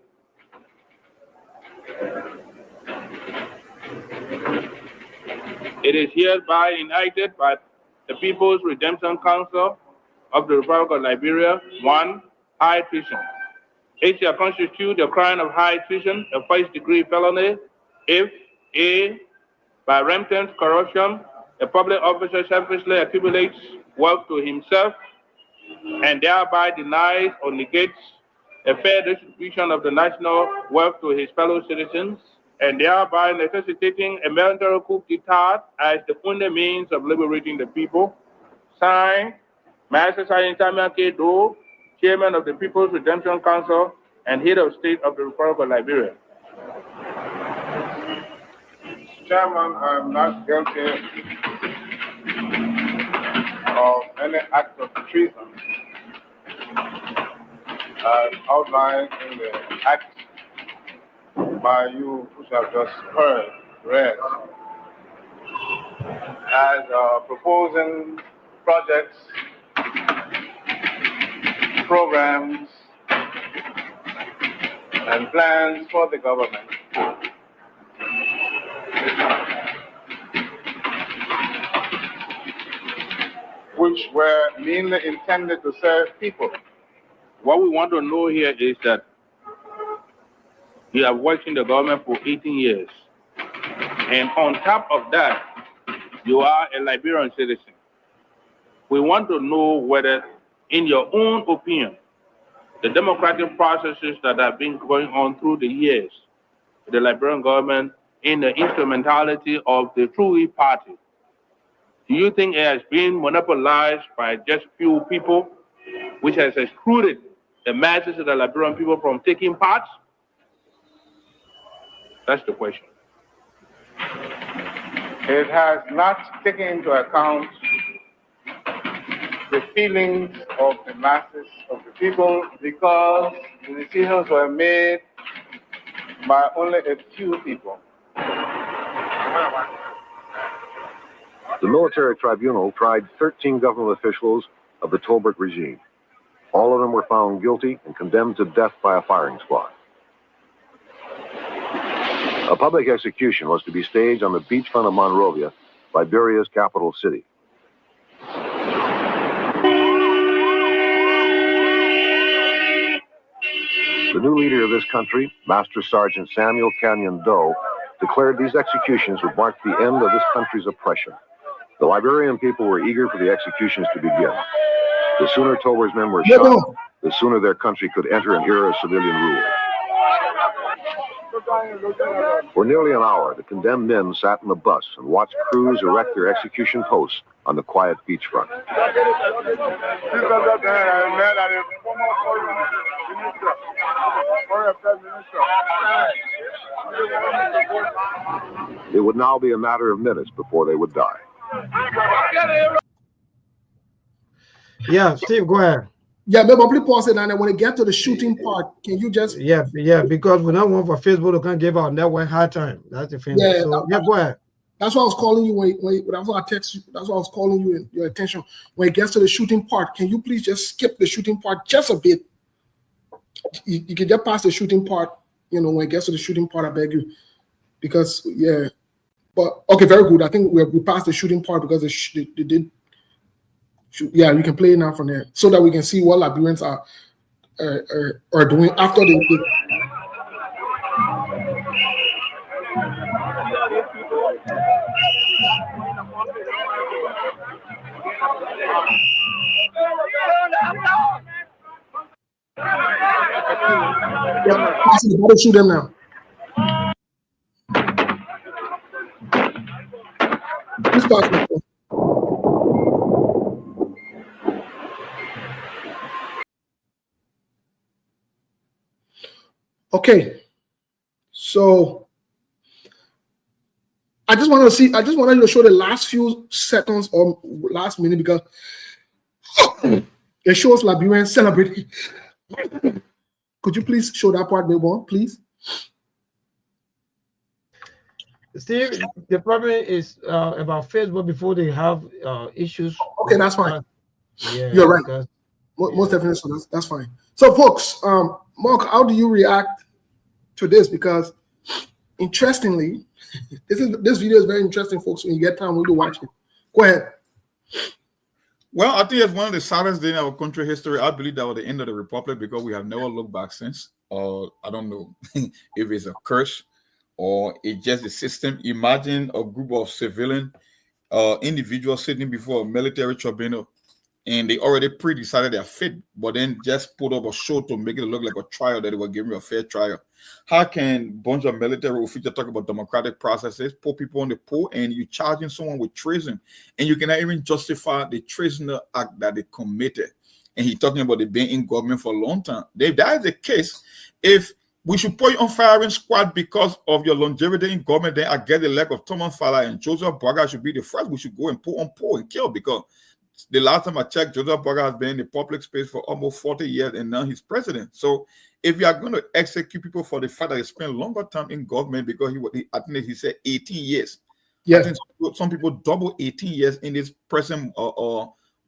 It is hereby enacted by the People's Redemption Council of the Republic of Liberia. 1. High treason. It shall constitute the crime of high treason a first-degree felony if A. By rampant corruption, a public officer selfishly accumulates wealth to himself and thereby denies or negates a fair distribution of the national wealth to his fellow citizens, and thereby necessitating a military coup d'etat as the only means of liberating the people. Signed, Master Sergeant Samuel K. Doe, Chairman of the People's Redemption Council and Head of State of the Republic of Liberia. Chairman, I am not guilty of any act of treason as outlined in the act by you, which have just read, as proposing projects, programs, and plans for the government which were mainly intended to serve people. What we want to know here is that you have worked in the government for 18 years. And on top of that, you are a Liberian citizen. We want to know whether, in your own opinion, the democratic processes that have been going on through the years, the Liberian government, in the instrumentality of the True Party, do you think it has been monopolized by just few people, which has excluded the masses of the Liberian people from taking part? That's the question. It has not taken into account the feelings of the masses of the people because the decisions were made by only a few people. The military tribunal tried 13 government officials of the Tolbert regime. All of them were found guilty and condemned to death by a firing squad. A public execution was to be staged on the beachfront of Monrovia, Liberia's capital city. The new leader of this country, Master Sergeant Samuel Canyon Doe, declared these executions would mark the end of this country's oppression. The Liberian people were eager for the executions to begin. The sooner Tolbert's men were shot, the sooner their country could enter an era of civilian rule. For nearly an hour, the condemned men sat in the bus and watched crews erect their execution posts on the quiet beachfront. It would now be a matter of minutes before they would die. Yeah, Steve, go ahead. Yeah, but please pause it, and when it get to the shooting part, can you just? Yeah, because we don't want for Facebook to come give our network hard time. That's the thing. Yeah, so, go ahead. That's why I was calling you when that's why I text you. That's why I was calling you in your attention. When it gets to the shooting part, can you please just skip the shooting part just a bit? You can just pass the shooting part. You know, when it gets to the shooting part, I beg you, because yeah. But okay, very good. I think we passed the shooting part because they did shoot. Yeah, we can play it now from there so that we can see what Liberians are doing after they yeah, shoot them now. Who's passing? Okay, so I just wanted to show the last few seconds or last minute because it shows Liberians celebrating. Could you please show that part, Melbourne, please? Steve, the problem is about Facebook before they have issues. Okay, that's fine. Yeah, you're right. Most definitely, so that's fine. So, folks, Mark, how do you react to this? Because interestingly, this video is very interesting, folks. When you get time, we'll watch it. Go ahead. Well, I think it's one of the saddest days in our country history. I believe that was the end of the republic because we have never looked back since. Or I don't know if it's a curse or it's just a system. Imagine a group of civilian individuals sitting before a military tribunal and they already pre-decided their fate, but then just put up a show to make it look like a trial that they were giving a fair trial. How can a bunch of military officials talk about democratic processes, put people on the poll, and you charging someone with treason, and you cannot even justify the treasonous act that they committed? And he's talking about they being in government for a long time. If that is the case, if we should put you on firing squad because of your longevity in government, then I get the leg of Thomas Fowler and Joseph Boaga should be the first. We should go and put on poll and kill because the last time I checked, Joseph Boaga has been in the public space for almost 40 years and now he's president. So if you are going to execute people for the fact that they spent longer time in government because I think he said 18 years. Yeah. I think some people double 18 years in this present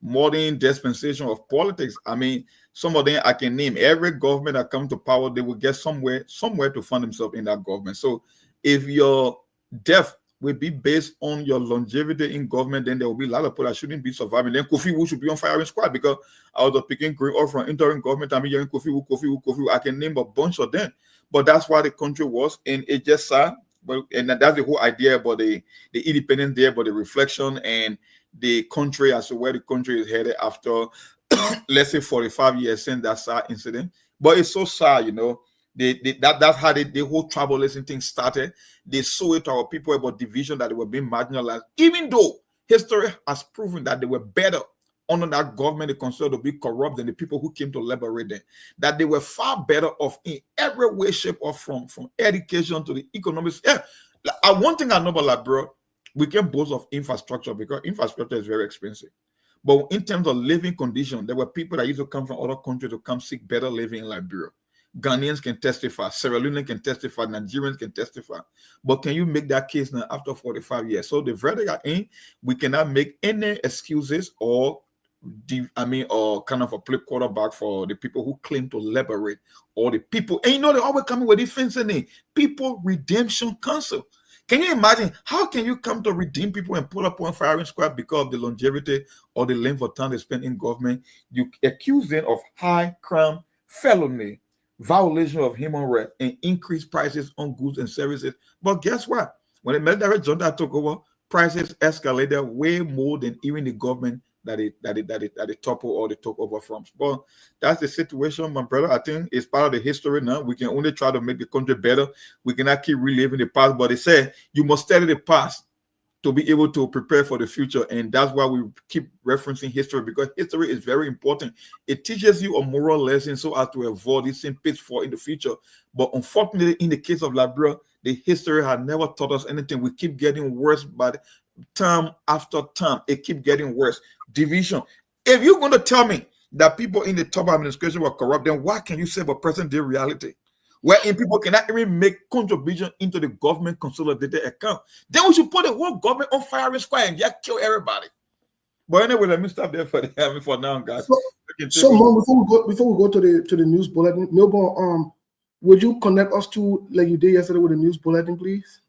modern dispensation of politics. I mean, some of them I can name. Every government that comes to power, they will get somewhere to fund themselves in that government. So if your death will be based on your longevity in government, then there will be a lot of people that shouldn't be surviving. Then Kofi Wu should be on firing squad because I was picking green off from interim government. I mean, you're in Kofi Wu. I can name a bunch of them. But that's why the country was, and it just sad. And that's the whole idea about the independence there, but the reflection and the country as to where the country is headed after, let's say, 45 years since that sad incident. But it's so sad, you know. That's how the whole tribalism thing started. They saw it to our people about division, that they were being marginalized, even though history has proven that they were better under that government. They considered to be corrupt than the people who came to liberate them, that they were far better off in every way, shape, or from education to the economics. Yeah, one thing I know about Liberia, we can boast of infrastructure because infrastructure is very expensive. But in terms of living conditions, there were people that used to come from other countries to come seek better living in Liberia. Ghanaians can testify, Sierra Leoneans can testify, Nigerians can testify. But can you make that case now after 45 years? So the verdict are in, we cannot make any excuses or kind of a play quarterback for the people who claim to liberate, or the people, and you know, they're always coming with defense in it. People Redemption Council. Can you imagine how can you come to redeem people and put up on firing squad because of the longevity or the length of time they spend in government? You accuse them of high crime, felony, violation of human rights, and increased prices on goods and services. But guess what? When the military junta took over, prices escalated way more than even the government that it toppled or they took over from. But that's the situation, my brother. I think it's part of the history now. We can only try to make the country better. We cannot keep reliving the past. But they say you must study the past to be able to prepare for the future. And that's why we keep referencing history, because history is very important. It teaches you a moral lesson so as to avoid this same pitfall in the future. But unfortunately, in the case of Liberia, the history had never taught us anything. We keep getting worse by term after term. It keeps getting worse. Division. If you're going to tell me that people in the top administration were corrupt, then what can you say about present-day reality? Wherein people cannot even make contribution into the government consolidated account. Then we should put the whole government on firing squad and just kill everybody. But anyway, let me stop there for now, guys. So Mom, before we go to the news bulletin, Melbourne, would you connect us to, like you did yesterday, with the news bulletin, please?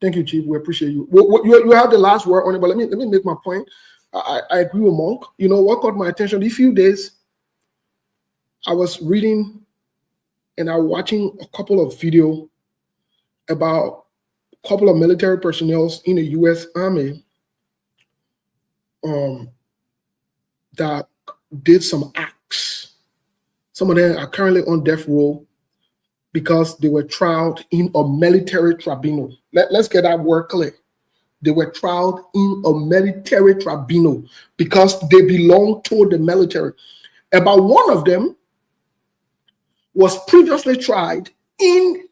Thank you, Chief. We appreciate you. You have the last word on it, but let me make my point. I agree with Monk. You know what caught my attention? These few days, I was reading and I was watching a couple of videos about a couple of military personnel in the U.S. Army that did some acts. Some of them are currently on death row because they were tried in a military tribunal. Let's get that word clear. They were tried in a military tribunal because they belong to the military. About one of them was previously tried in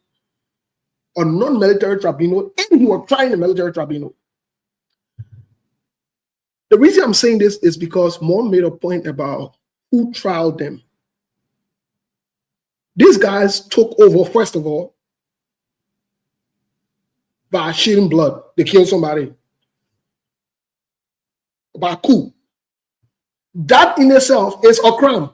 a non-military tribunal, and he was tried in a military tribunal. The reason I'm saying this is because Mon made a point about who tried them. These guys took over, first of all, by shedding blood. They killed somebody. By coup. That in itself is a crime.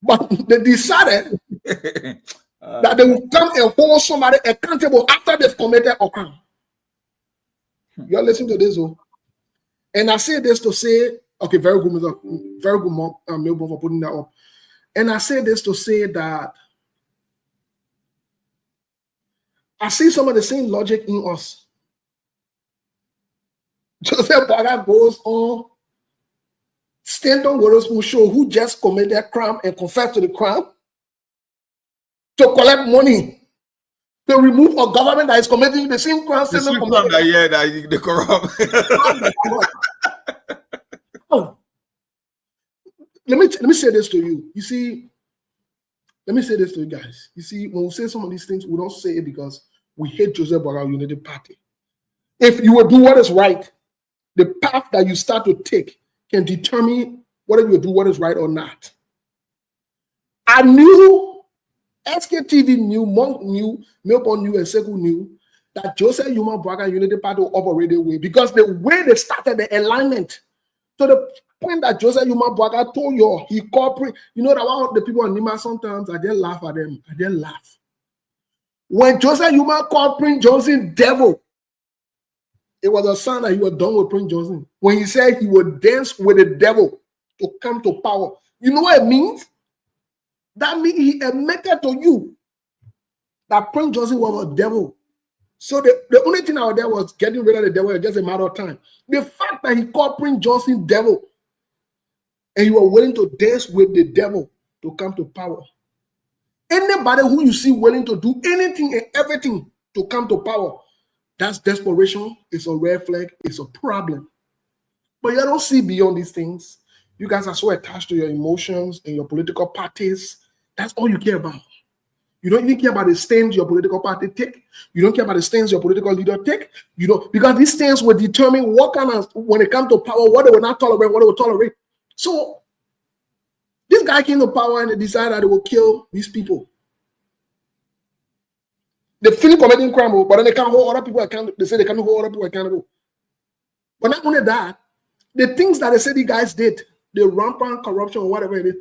But they decided that they will come and hold somebody accountable after they've committed a crime. You're listening to this, oh? And I say this to say, okay, very good, Mom, Melbourne, for putting that up. And I say this to say that I see some of the same logic in us. Joseph Baga goes on Stanton Witherspoon show who just committed a crime and confessed to the crime to collect money to remove a government that is committing the same crime. The same crime that they corrupt. Oh. Let me say this to you. You see, let me say this to you guys. You see, when we say some of these things, we don't say it because we hate Joseph Baga Unity Party. If you will do what is right, the path that you start to take can determine whether you do what is right or not. I knew, Sktv knew, Monk knew, Melbourne knew, and Sekou knew that Joseph Yuma Baga Unity Party will operate the way because the way they started the alignment to the point that Joseph Yuma Baga told you, he cooperate. You know that one of the people on Nima sometimes I just laugh at them. I just laugh. When Joseph Yuma called Prince Johnson devil, it was a sign that he was done with Prince Johnson. When he said he would dance with the devil to come to power, you know what it means? That means he admitted to you that Prince Johnson was a devil. So the only thing out there was getting rid of the devil. It's just a matter of time. The fact that he called Prince Johnson devil and you were willing to dance with the devil to come to power. Anybody who you see willing to do anything and everything to come to power, that's desperation. It's a red flag. It's a problem. But you don't see beyond these things. You guys are so attached to your emotions and your political parties. That's all you care about. You don't even care about the stands your political party take. You don't care about the stands your political leader take. You don't, because these stands will determine what kind of, when it comes to power, what they will not tolerate, what they will tolerate. So this guy came to power and they decided that they will kill these people. They finish committing crime, but then they can't hold other people accountable. They say they can't hold other people accountable. But not only that, the things that they say the guys did, the rampant corruption or whatever it is,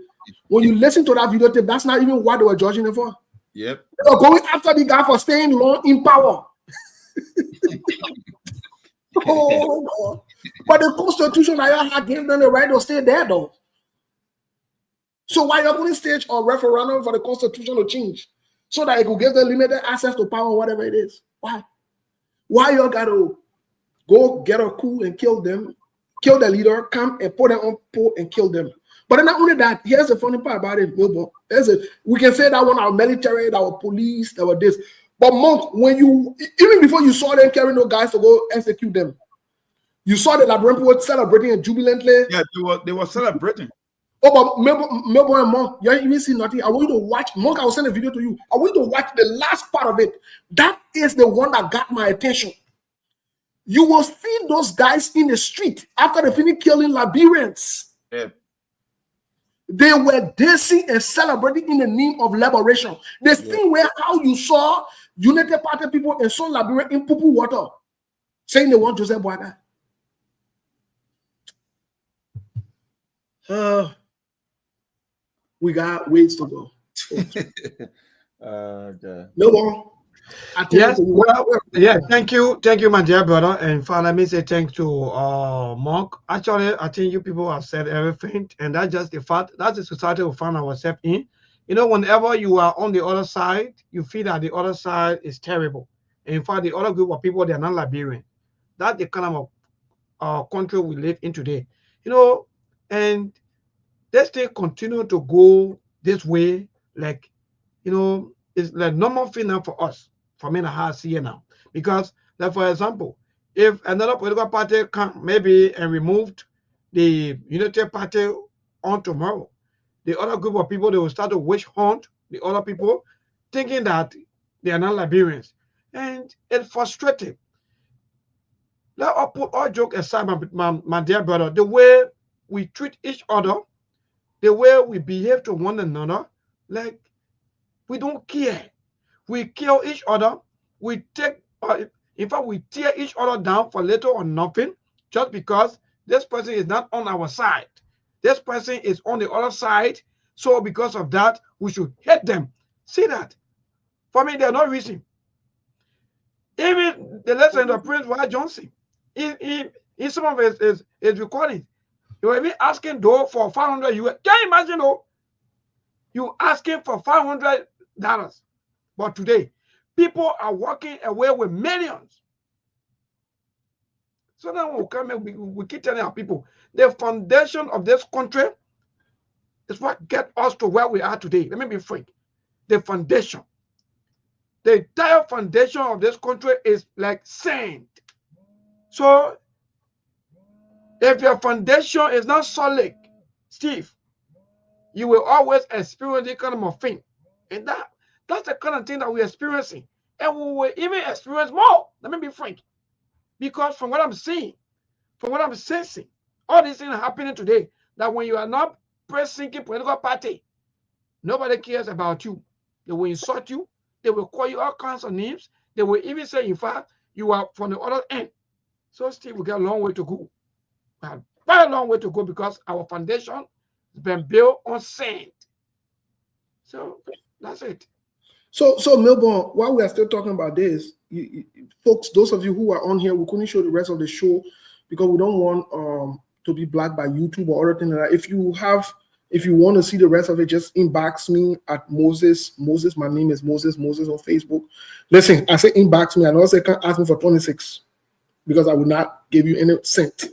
when you listen to that video tape, that's not even what they were judging him for. Yep. They were going after the guy for staying long in power. Oh, God. But the Constitution I gave them the right to stay there, though. So why you're going to stage a referendum for the Constitution to change? So that it could give them limited access to power, whatever it is. Why? Why you got to go get a coup and kill them, kill the leader, come and put them on pole and kill them? But then not only that, here's the funny part about it, we can say that one our military, our police, our this. But Monk, when you, even before you saw them carrying those guys to go execute them, you saw the Liberian people celebrating and jubilantly. Yeah, they were celebrating. Oh, but Melbourne and Monk, you ain't even see nothing. I want you to watch. Monk, I will send a video to you. I want you to watch the last part of it. That is the one that got my attention. You will see those guys in the street after they finish killing Liberians. Yeah. They were dancing and celebrating in the name of liberation. The thing where how you saw United Party people and some Liberian in Pupu water saying they want Joseph Boaga. We got ways to go. Okay. No more. Yes, well, yeah, thank you, my dear brother. And finally, let me say thanks to Mark. Actually, I think you people have said everything, and that's just the fact. That's the society we find ourselves in. You know, whenever you are on the other side, you feel that the other side is terrible. In fact, the other group of people, they are not Liberian. That's the kind of country we live in today. You know, and they still continue to go this way, like, you know, it's like normal thing now for us, for me and how I see it now. Because, like, for example, if another political party come maybe and removed the United Party on tomorrow, the other group of people, they will start to witch hunt the other people, thinking that they are not Liberians. And it's frustrating. Let us put all joke aside, my dear brother, the way we treat each other, the way we behave to one another, like, we don't care. We kill each other. We take, in fact, we tear each other down for little or nothing, just because this person is not on our side. This person is on the other side. So because of that, we should hate them. See that? For me, there's no reason. Even the lesson of Prince Wyatt Johnson, in some of his recordings, he was even asking though for 500 US. Can you imagine though? You asking for $500. But today, people are walking away with millions. So now we'll come and we keep telling our people, the foundation of this country is what gets us to where we are today. Let me be frank. The foundation. The entire foundation of this country is like sand. So if your foundation is not solid, Steve, you will always experience this kind of thing. And that's the kind of thing that we're experiencing. And we will even experience more. Let me be frank. Because from what I'm seeing, from what I'm sensing, all these things are happening today, that when you are not pressing political party, nobody cares about you. They will insult you. They will call you all kinds of names. They will even say, in fact, you are from the other end. So still, we got a long way to go. We have quite a long way to go because our foundation has been built on sand. So that's it. So Melbourne, while we are still talking about this, folks, those of you who are on here, we couldn't show the rest of the show because we don't want to be blocked by YouTube or other things like that. If you want to see the rest of it, just inbox me at Moses. My name is Moses on Facebook. Listen, I say inbox me. I also say can't ask me for 26 because I will not give you any cent.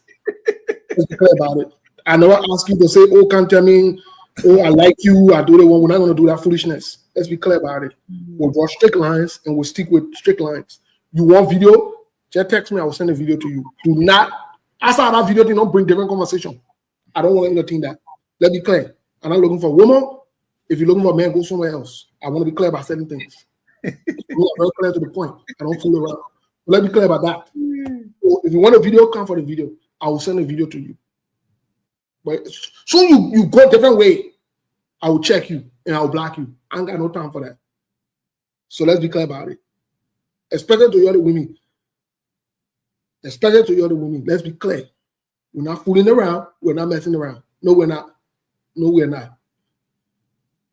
Let's be clear about it. I never ask you to say, oh, can't tell me, oh, I like you, I do the one. We're not going to do that foolishness. Let's be clear about it. We'll draw strict lines and we'll stick with strict lines. You want video? Just text me. I will send a video to you. Do not, outside that video, do not bring different conversation. I don't want to entertain that. Let's be clear. I'm not looking for a woman. If you're looking for a man, go somewhere else. I want to be clear about certain things. We are very clear to the point. I don't fool around. But let's be clear about that. So if you want a video, come for the video. I will send a video to you. But so you go a different way, I will check you and I will block you. I ain't got no time for that. So let's be clear about it. Especially to the other women. Especially to the other women. Let's be clear. We're not fooling around. We're not messing around. No, we're not. No, we're not.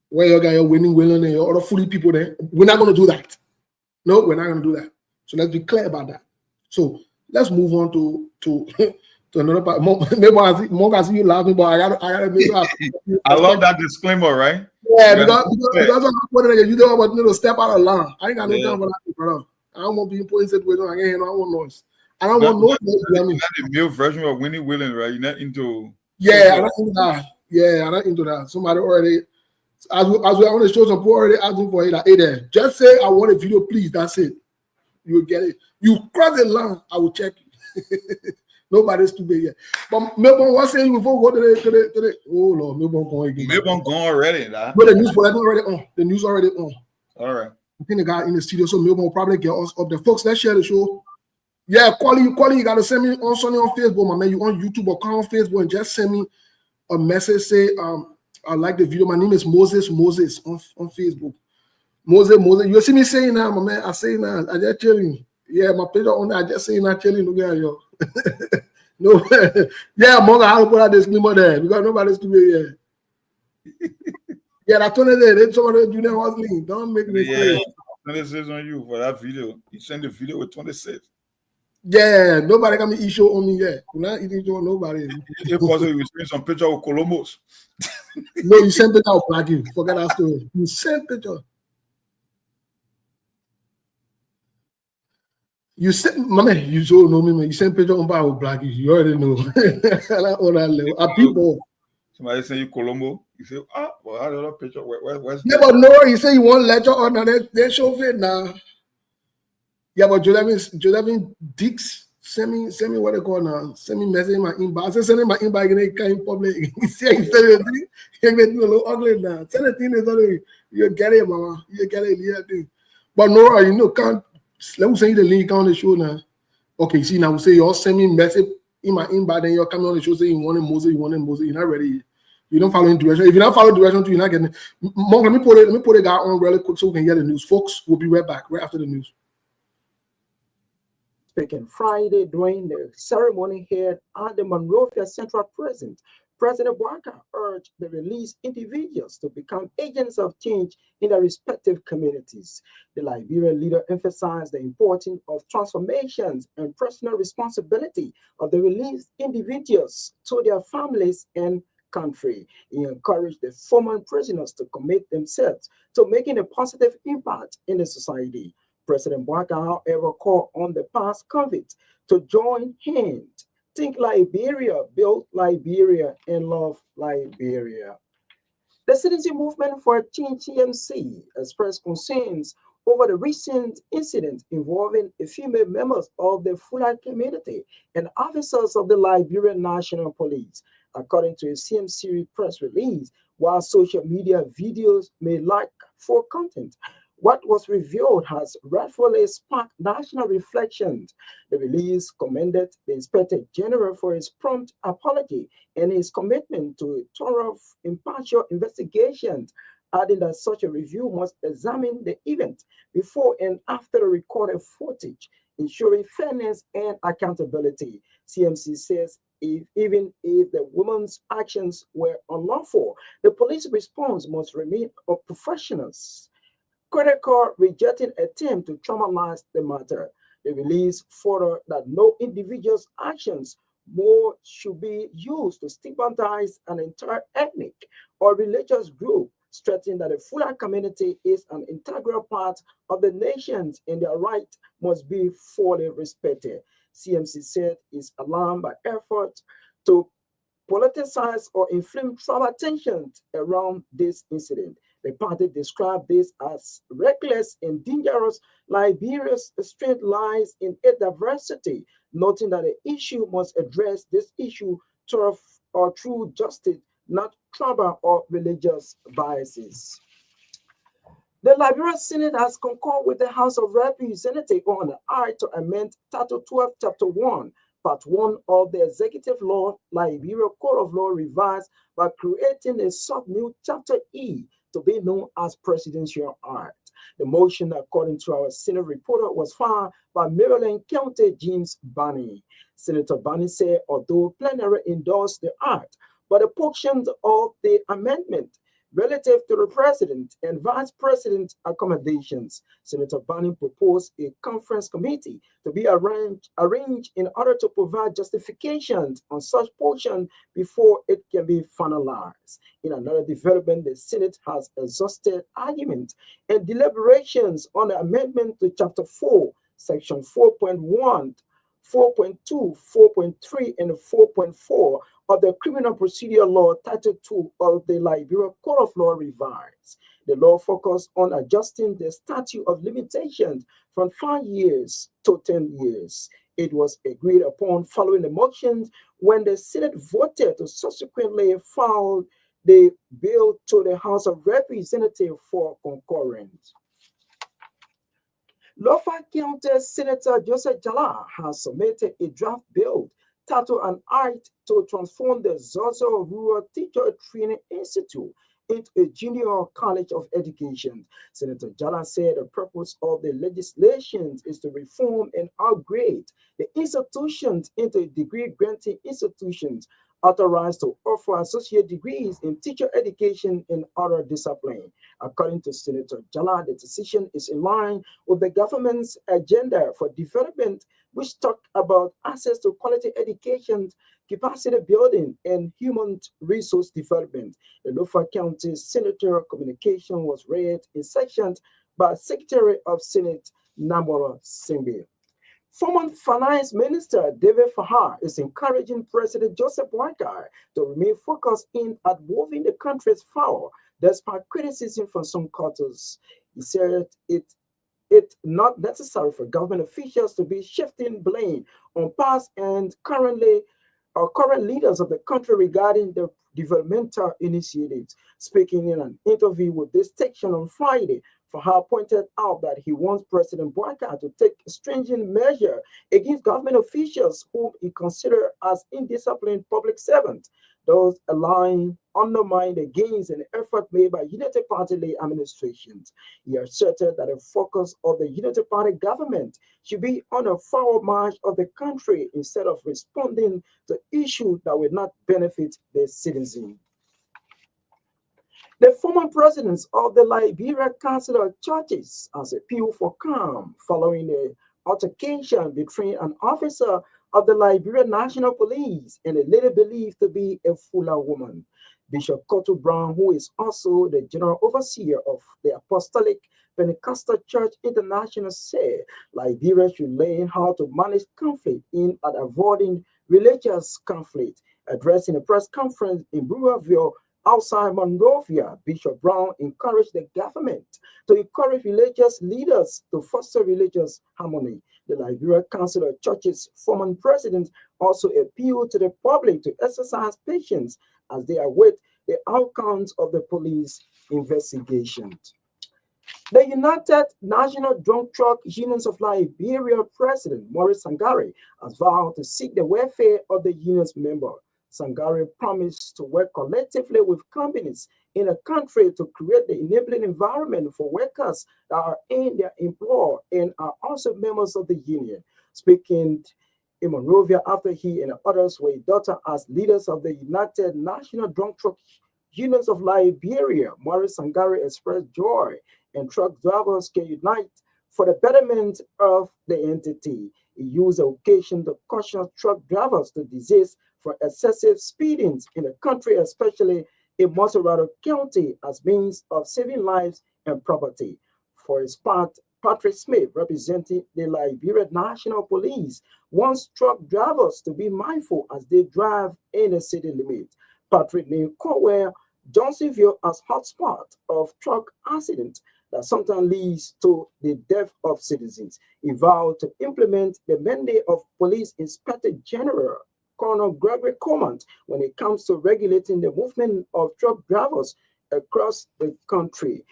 Where you got your winning, and your other fooling people there, we're not going to do that. No, we're not going to do that. So let's be clear about that. So let's move on to another part. More I see you laughing, but I gotta make sure I love that disclaimer, right? Yeah, because you don't want to step out of line. I ain't got no time for that, brother. I don't want to be in put situation. I don't want noise. I don't want noise. You're not the male version of Winnie Willing, right? You're not into. Yeah, I'm not into that. Yeah, I'm not into that. Somebody already, as we are on the show, some people already asking for it. Like, hey there, just say I want a video, please. That's it. You will get it. You cross the line, I will check you. Nobody's too big yet. But Melbourne, what's saying before we go to the oh Lord, Melbourne going again. Melbourne going already, nah? But the news already on. The news already on. All right. I think the guy in the studio, so Melbourne will probably get us up there. Folks, let's share the show. Yeah, Quali, you gotta send me on something on Facebook, my man. You on YouTube or come on Facebook and just send me a message. Say, I like the video. My name is Moses on Facebook. Moses. You see me saying that, my man. I say that. I just chilling. Yeah, my picture on that. I just saying that chilling. Look at yo. No, yeah, Monga, how to put out this disclaimer there because nobody's to be here. Yeah, that's what it is. Somebody do that hustling. Don't make me crazy. 26 on you for that video. You send the video with 26. Yeah, nobody got me eat show on me yet. We're not eating show on nobody. If possible, you send some picture of Columbus. No, you send picture of Blackie. Forget that story. You send picture. You send, my man, you so know me, man. You send picture on Blackie. You already know. On that level. Are people. Somebody say you Colombo. You say, well, I don't know picture. Where's yeah, but no, you say you want lecture on that show it now. Yeah, but Jolevin Dix send me what they call now. Send me message in my inbox. I said send me my inbox and they can't public. He said he said it. He made me a little ugly now. Tell the thing is only you get it, mama. You get it, yeah thing. But no, you know, can't let me send you the link on the show now. Okay, see now we say you all send me message in my inbox, then you're coming on the show saying you want Moses, you're not ready. You don't follow direction. If you don't follow direction, you're not getting it. Let me put a guy on really quick so we can hear the news. Folks, we'll be right back right after the news. Speaking Friday during the ceremony here at the Monrovia Central Prison, President Barker urged the released individuals to become agents of change in their respective communities. The Liberian leader emphasized the importance of transformations and personal responsibility of the released individuals to their families and country. He encouraged the former prisoners to commit themselves to making a positive impact in the society. President Barker, however, called on the past convicts to join hands, think Liberia, build Liberia, and love Liberia. The Citizen Movement for Change CMC expressed concerns over the recent incident involving a female members of the Fulani community and officers of the Liberian National Police. According to a CMC press release, while social media videos may lack for content, what was revealed has rightfully sparked national reflections. The release commended the Inspector General for his prompt apology and his commitment to a thorough, impartial investigation, adding that such a review must examine the event before and after the recorded footage, ensuring fairness and accountability. CMC says even if the woman's actions were unlawful, the police response must remain of professionals. Critical rejecting attempt to traumatize the matter. The release further that no individual's actions more should be used to stigmatize an entire ethnic or religious group, stressing that the Fulani community is an integral part of the nations and their rights must be fully respected. CMC said it's alarmed by efforts to politicize or inflame tribal tensions around this incident. The party described this as reckless and dangerous. Liberia's strength lies in its diversity, noting that the issue must address this issue through justice, not tribal or religious biases. The Liberian Senate has concurred with the House of Representatives on the act to amend Title 12, Chapter 1, Part 1 of the Executive Law, Liberia Code of Law revised by creating a sub-new Chapter E to be known as Presidential Act. The motion, according to our Senate reporter, was filed by Maryland County James Barney. Senator Barney said, although plenary endorsed the act, but the portions of the amendment relative to the president and vice president accommodations, Senator Barney proposed a conference committee to be arranged in order to provide justifications on such portion before it can be finalized. In another development, the Senate has exhausted argument and deliberations on the amendment to Chapter 4, Section 4.1, 4.2, 4.3, and 4.4 of the Criminal Procedure Law, Title 2 of the Liberia Code of Law revised. The law focused on adjusting the statute of limitations from 5 years to 10 years. It was agreed upon following the motions when the Senate voted to subsequently file the bill to the House of Representatives for concurrence. Lofa County Senator Joseph Jala has submitted a draft bill titled An Act to transform the Zozo Rural Teacher Training Institute into a junior college of education. Senator Jala said the purpose of the legislation is to reform and upgrade the institutions into degree-granting institutions authorized to offer associate degrees in teacher education and other disciplines. According to Senator Jala, the decision is in line with the government's agenda for development, which talked about access to quality education, capacity building, and human resource development. The Lofa County Senator communication was read in sections by Secretary of Senate Namora Simbi. Former Finance Minister David Fahar is encouraging President Joseph Boakai to remain focused in at moving the country's forward despite criticism from some quarters. He said it's not necessary for government officials to be shifting blame on past and current leaders of the country regarding the developmental initiatives. Speaking in an interview with this station on Friday, Fahar pointed out that he wants President Boakai to take stringent measure against government officials whom he considers as indisciplined public servants. Those undermine the gains and effort made by Unity Party administrations. He asserted that the focus of the Unity Party government should be on the forward march of the country instead of responding to issues that will not benefit the citizens. The former presidents of the Liberia Council of Churches has appealed for calm following the altercation between an officer of the Liberia National Police and a lady believed to be a Fula woman. Bishop Cotto Brown, who is also the general overseer of the Apostolic Pentecostal Church International, said Liberia should learn how to manage conflict in and avoiding religious conflict. Addressing a press conference in Brewerville, outside Monrovia, Bishop Brown encouraged the government to encourage religious leaders to foster religious harmony. The Liberia Council of Churches former president also appealed to the public to exercise patience as they await the outcomes of the police investigation. The United National Drunk Truck Unions of Liberia President Maurice Sangare has vowed to seek the welfare of the union's members. Sangare promised to work collectively with companies in the country to create the enabling environment for workers that are in their employ and are also members of the union. Speaking in Monrovia after he and others were inducted as leaders of the United National Drunk Truck Unions of Liberia, Maurice Sangare expressed joy and truck drivers can unite for the betterment of the entity. He used the occasion to caution truck drivers to desist for excessive speeding in the country, especially in Montserrat County, as means of saving lives and property. For his part, Patrick Smith, representing the Liberia National Police, wants truck drivers to be mindful as they drive in the city limit. Patrick named Corwell, Johnsonville as hotspot of truck accidents that sometimes leads to the death of citizens. He vowed to implement the mandate of Police Inspector General Colonel Gregory Comant when it comes to regulating the movement of truck drivers across the country.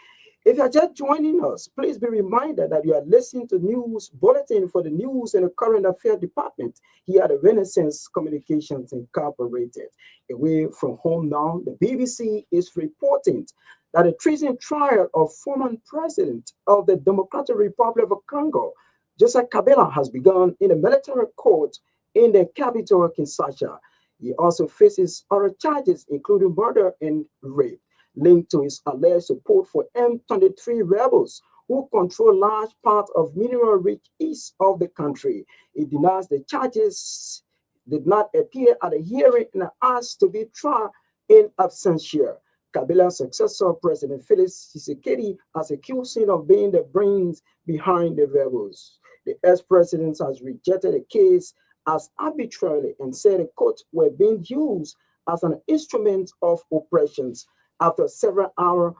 If you are just joining us, please be reminded that you are listening to News Bulletin for the News and the Current Affairs Department here at the Renaissance Communications Incorporated. Away from home now, the BBC is reporting that a treason trial of former president of the Democratic Republic of Congo, Joseph Kabila, has begun in a military court in the capital of Kinshasa. He also faces other charges, including murder and rape, linked to his alleged support for M23 rebels who control large parts of mineral-rich east of the country. He denies the charges did not appear at a hearing and asked to be tried in absentia. Kabila's successor, President Felix Tshisekedi, has accused him of being the brains behind the rebels. The ex-president has rejected the case as arbitrary and said the court were being used as an instrument of oppressions. After several hours,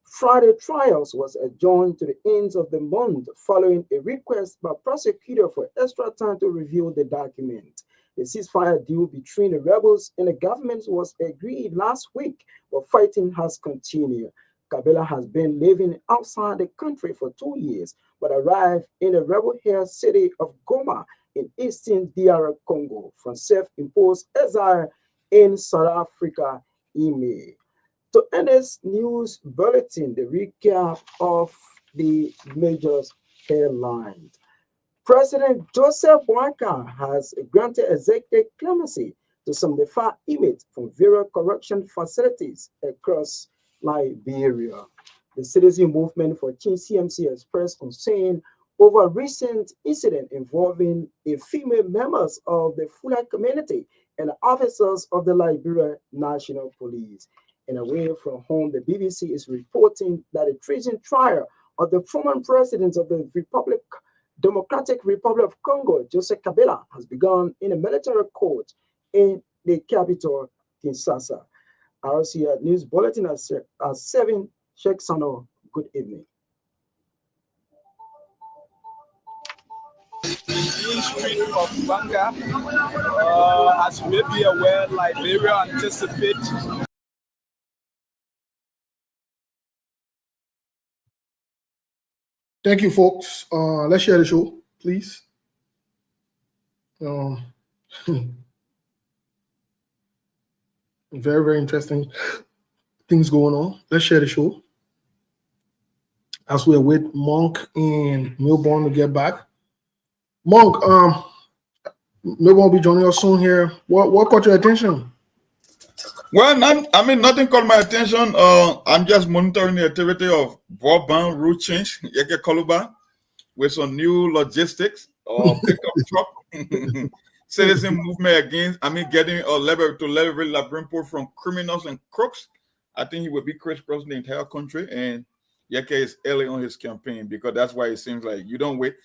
Friday trials was adjourned to the end of the month following a request by prosecutor for extra time to review the document. The ceasefire deal between the rebels and the government was agreed last week, but fighting has continued. Kabila has been living outside the country for 2 years, but arrived in the rebel-held city of Goma in eastern DR Congo from self-imposed exile in South Africa in May. To end this news bulletin, the recap of the major headlines. President Joseph Boakai has granted executive clemency to 75 inmates from various correction facilities across Liberia. The citizen movement for Change CMC expressed concern over a recent incident involving a female members of the Fula community and officers of the Liberia National Police. And away from home, the BBC is reporting that a treason trial of the former president of the Democratic Republic of Congo, Joseph Kabila, has begun in a military court in the capital, Kinshasa. RCA News Bulletin at 7. Sheikh Sano, good evening. Main Street of Banga, as you may be aware, Liberia anticipates. Thank you, folks. Let's share the show, please. Very, very interesting things going on. Let's share the show. As we await Monk in Melbourne to get back. Monk, Melbourne will be joining us soon here. What caught your attention? Well, nothing caught my attention. I'm just monitoring the activity of broadband route change, Yeke Koluba, with some new logistics, pickup truck, citizen movement against, getting a level to leverage Labrimpo from criminals and crooks. I think he will be crisscrossing the entire country, and Yeke is early on his campaign because that's why it seems like you don't wait.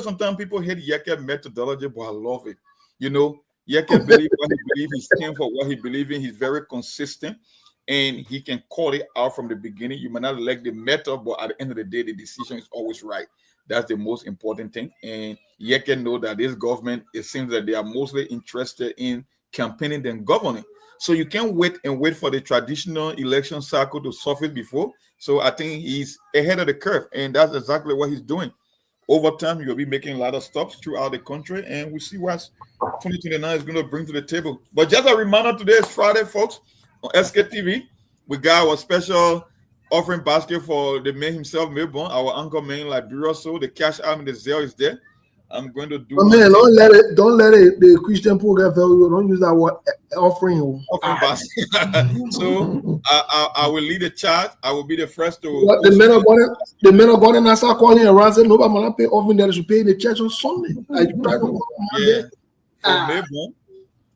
Sometimes people hate Yeke methodology, but I love it. Yeke believe what he believes. He stands for what he believes in. He's very consistent, and he can call it out from the beginning. You might not like the method, but at the end of the day, the decision is always right. That's the most important thing. And Yeke know that this government, it seems that they are mostly interested in campaigning than governing. So you can't wait for the traditional election cycle to surface before. So I think he's ahead of the curve, and that's exactly what he's doing. Over time, you'll be making a lot of stops throughout the country, and we see what 2029 is going to bring to the table. But just a reminder, today is Friday, folks. On Sktv, we got our special offering basket for the man himself, Melbourne, our uncle man, Liberia. So the cash out in the Zelle is there. I'm going to do. Oh, man, don't let it. The Christian program don't use that word offering. Basket. So I will lead the charge. I will be the first to. The men are going to start calling around saying nobody want to pay offering that should pay in the church on Sunday. For Melbourne,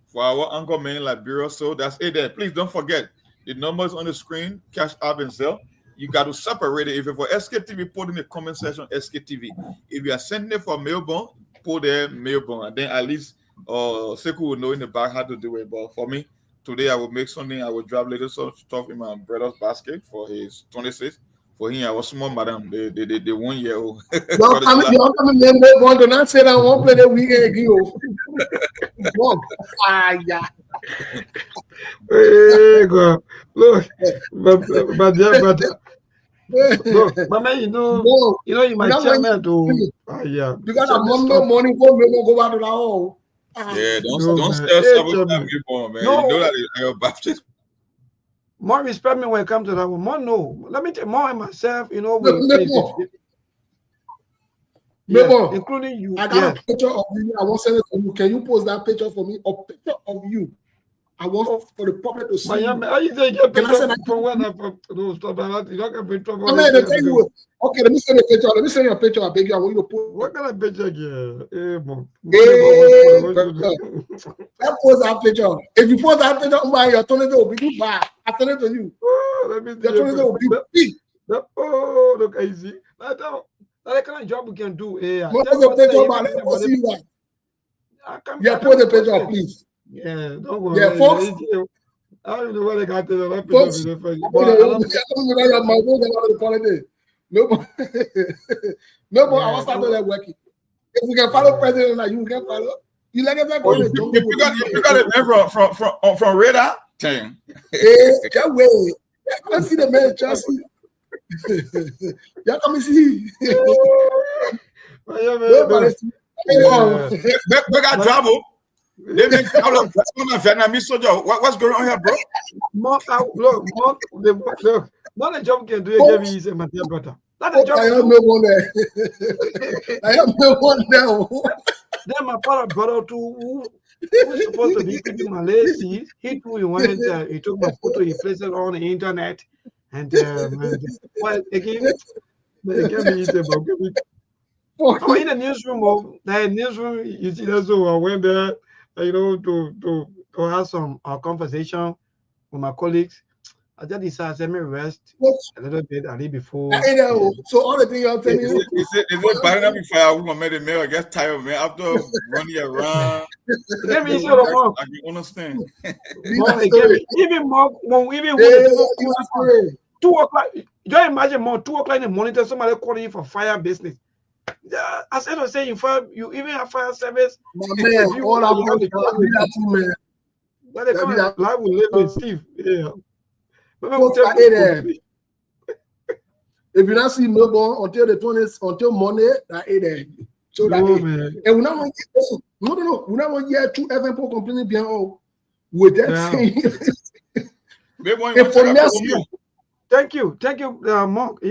for our uncle man Liberia. So that's it there. Please don't forget the numbers on the screen, cash out and Zelle. You got to separate it. If you're for Sktv, put in the comment section Sktv. If you are sending it for Melbourne, put there Melbourne. And then at least Seku will know in the back how to do it. But for me, today I will make something. I will drop little stuff in my brother's basket for his 26. For him, I was small, madam, the 1 year old. Y'all coming Melbourne, do not say that I won't play that weekend again. Yeah. Hey, God. Look, but man, you might chairman to. Yeah. Because I'm Monday morning, go back to the home. Yeah, don't sell stuff with people, man. No. You know that you're Baptist. More respect me when it comes to that one. More no. Let me tell more and myself, including you. I got a picture of you. I want to send it to you. Can you post that picture for me? A picture of you. I want for the public to see. Miami, how you say get picture from when I no stop that? You don't get picture. Okay, let me send you a picture. Let me send you a picture. I beg you. I want you to post. What kind of picture again? Post that picture. If you post that picture, your tornado will be bad. I tell it to you. Let me see. Your tornado will be big. Oh, look easy. That kind of job we can do. Let me see that. Yeah, post the picture, please. Yeah, don't worry. Yeah, folks. I don't know what they got to that. Folks, no, I want to start that working. If we can follow president, like you can follow. You like that? You got a man from Radar? Damn. Can't wait. I can see the man, Chelsea. Y'all come and see. They got trouble. They make Vietnamese soldier. What's going on here, bro? Look, not a job can do it. Give me my dear brother. Not a job. I have no one there. I have no one there. Then my father brother too, who's supposed to be keeping Malaysia, he too, he went, he took my photo, he placed it on the internet, and well, again, it can be easy, but I'm in the newsroom. You see, that's so I went there, to have some conversation with my colleagues. I just decided let me rest a little bit a little before. So all the things you're telling you. Is it bad before I woman made a mail? I get tired, man. After running around. Let me show the mark. I can understand. Even more, even when 2 o'clock. Just imagine more 2 o'clock in the morning. Somebody calling you for fire business. As I was saying, you even have fire service. Man, all about man. But they come live with living Steve. Yeah. If you not see Melbourne until the 20th, until Monday, that 8 so that and we not want to we not want to hear 2 FM complaining behind all with that thing. Thank you, Mark.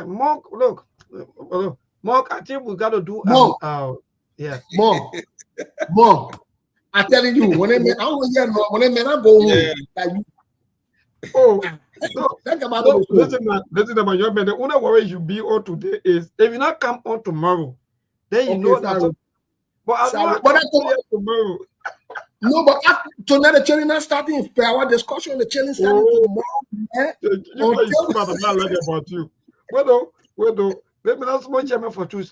Mark, look, Mark. I think we got to do Mark. Mark. I'm telling you, when I go home, like you. Oh, think about it. Listen about your man. The only worry you be on today is if you not come on tomorrow, then you know that. But tomorrow. No, but tonight the chilling not starting. Our discussion, the chilling starting tomorrow. You not like about you. Well, let me not small chairman for two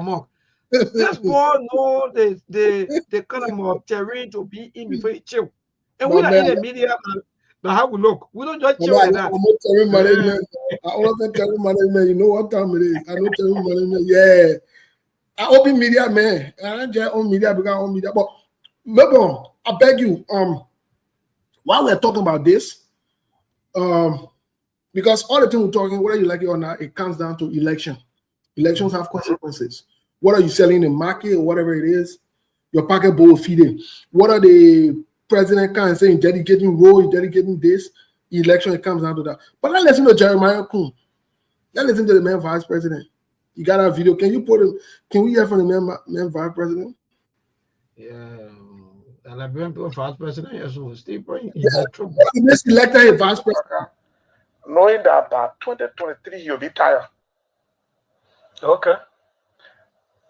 month. This boy know the kind of terrain to be in before you chill, and we're not in the media. Now how we look? We don't just chill like that. I'm not telling management. I want tell management. You know what time it is. I don't tell management. Yeah, I open media man. I don't just own media because I own media. But maybe I beg you. While we're talking about this, because all the things we're talking, whether you like it or not, it comes down to election. Elections have consequences. What are you selling in the market or whatever it is? Your pocket bowl feeding. What are the president can say dedicating role, dedicating this election, it comes down to that. But let's listen to Jeremiah Kuhn. Let's listen to the man vice president. You got a video. Can you put him? Can we hear from the man vice president? Yeah, the Liberian vice president is still praying. This elected vice president, knowing that by 2023 you'll be tired. Okay.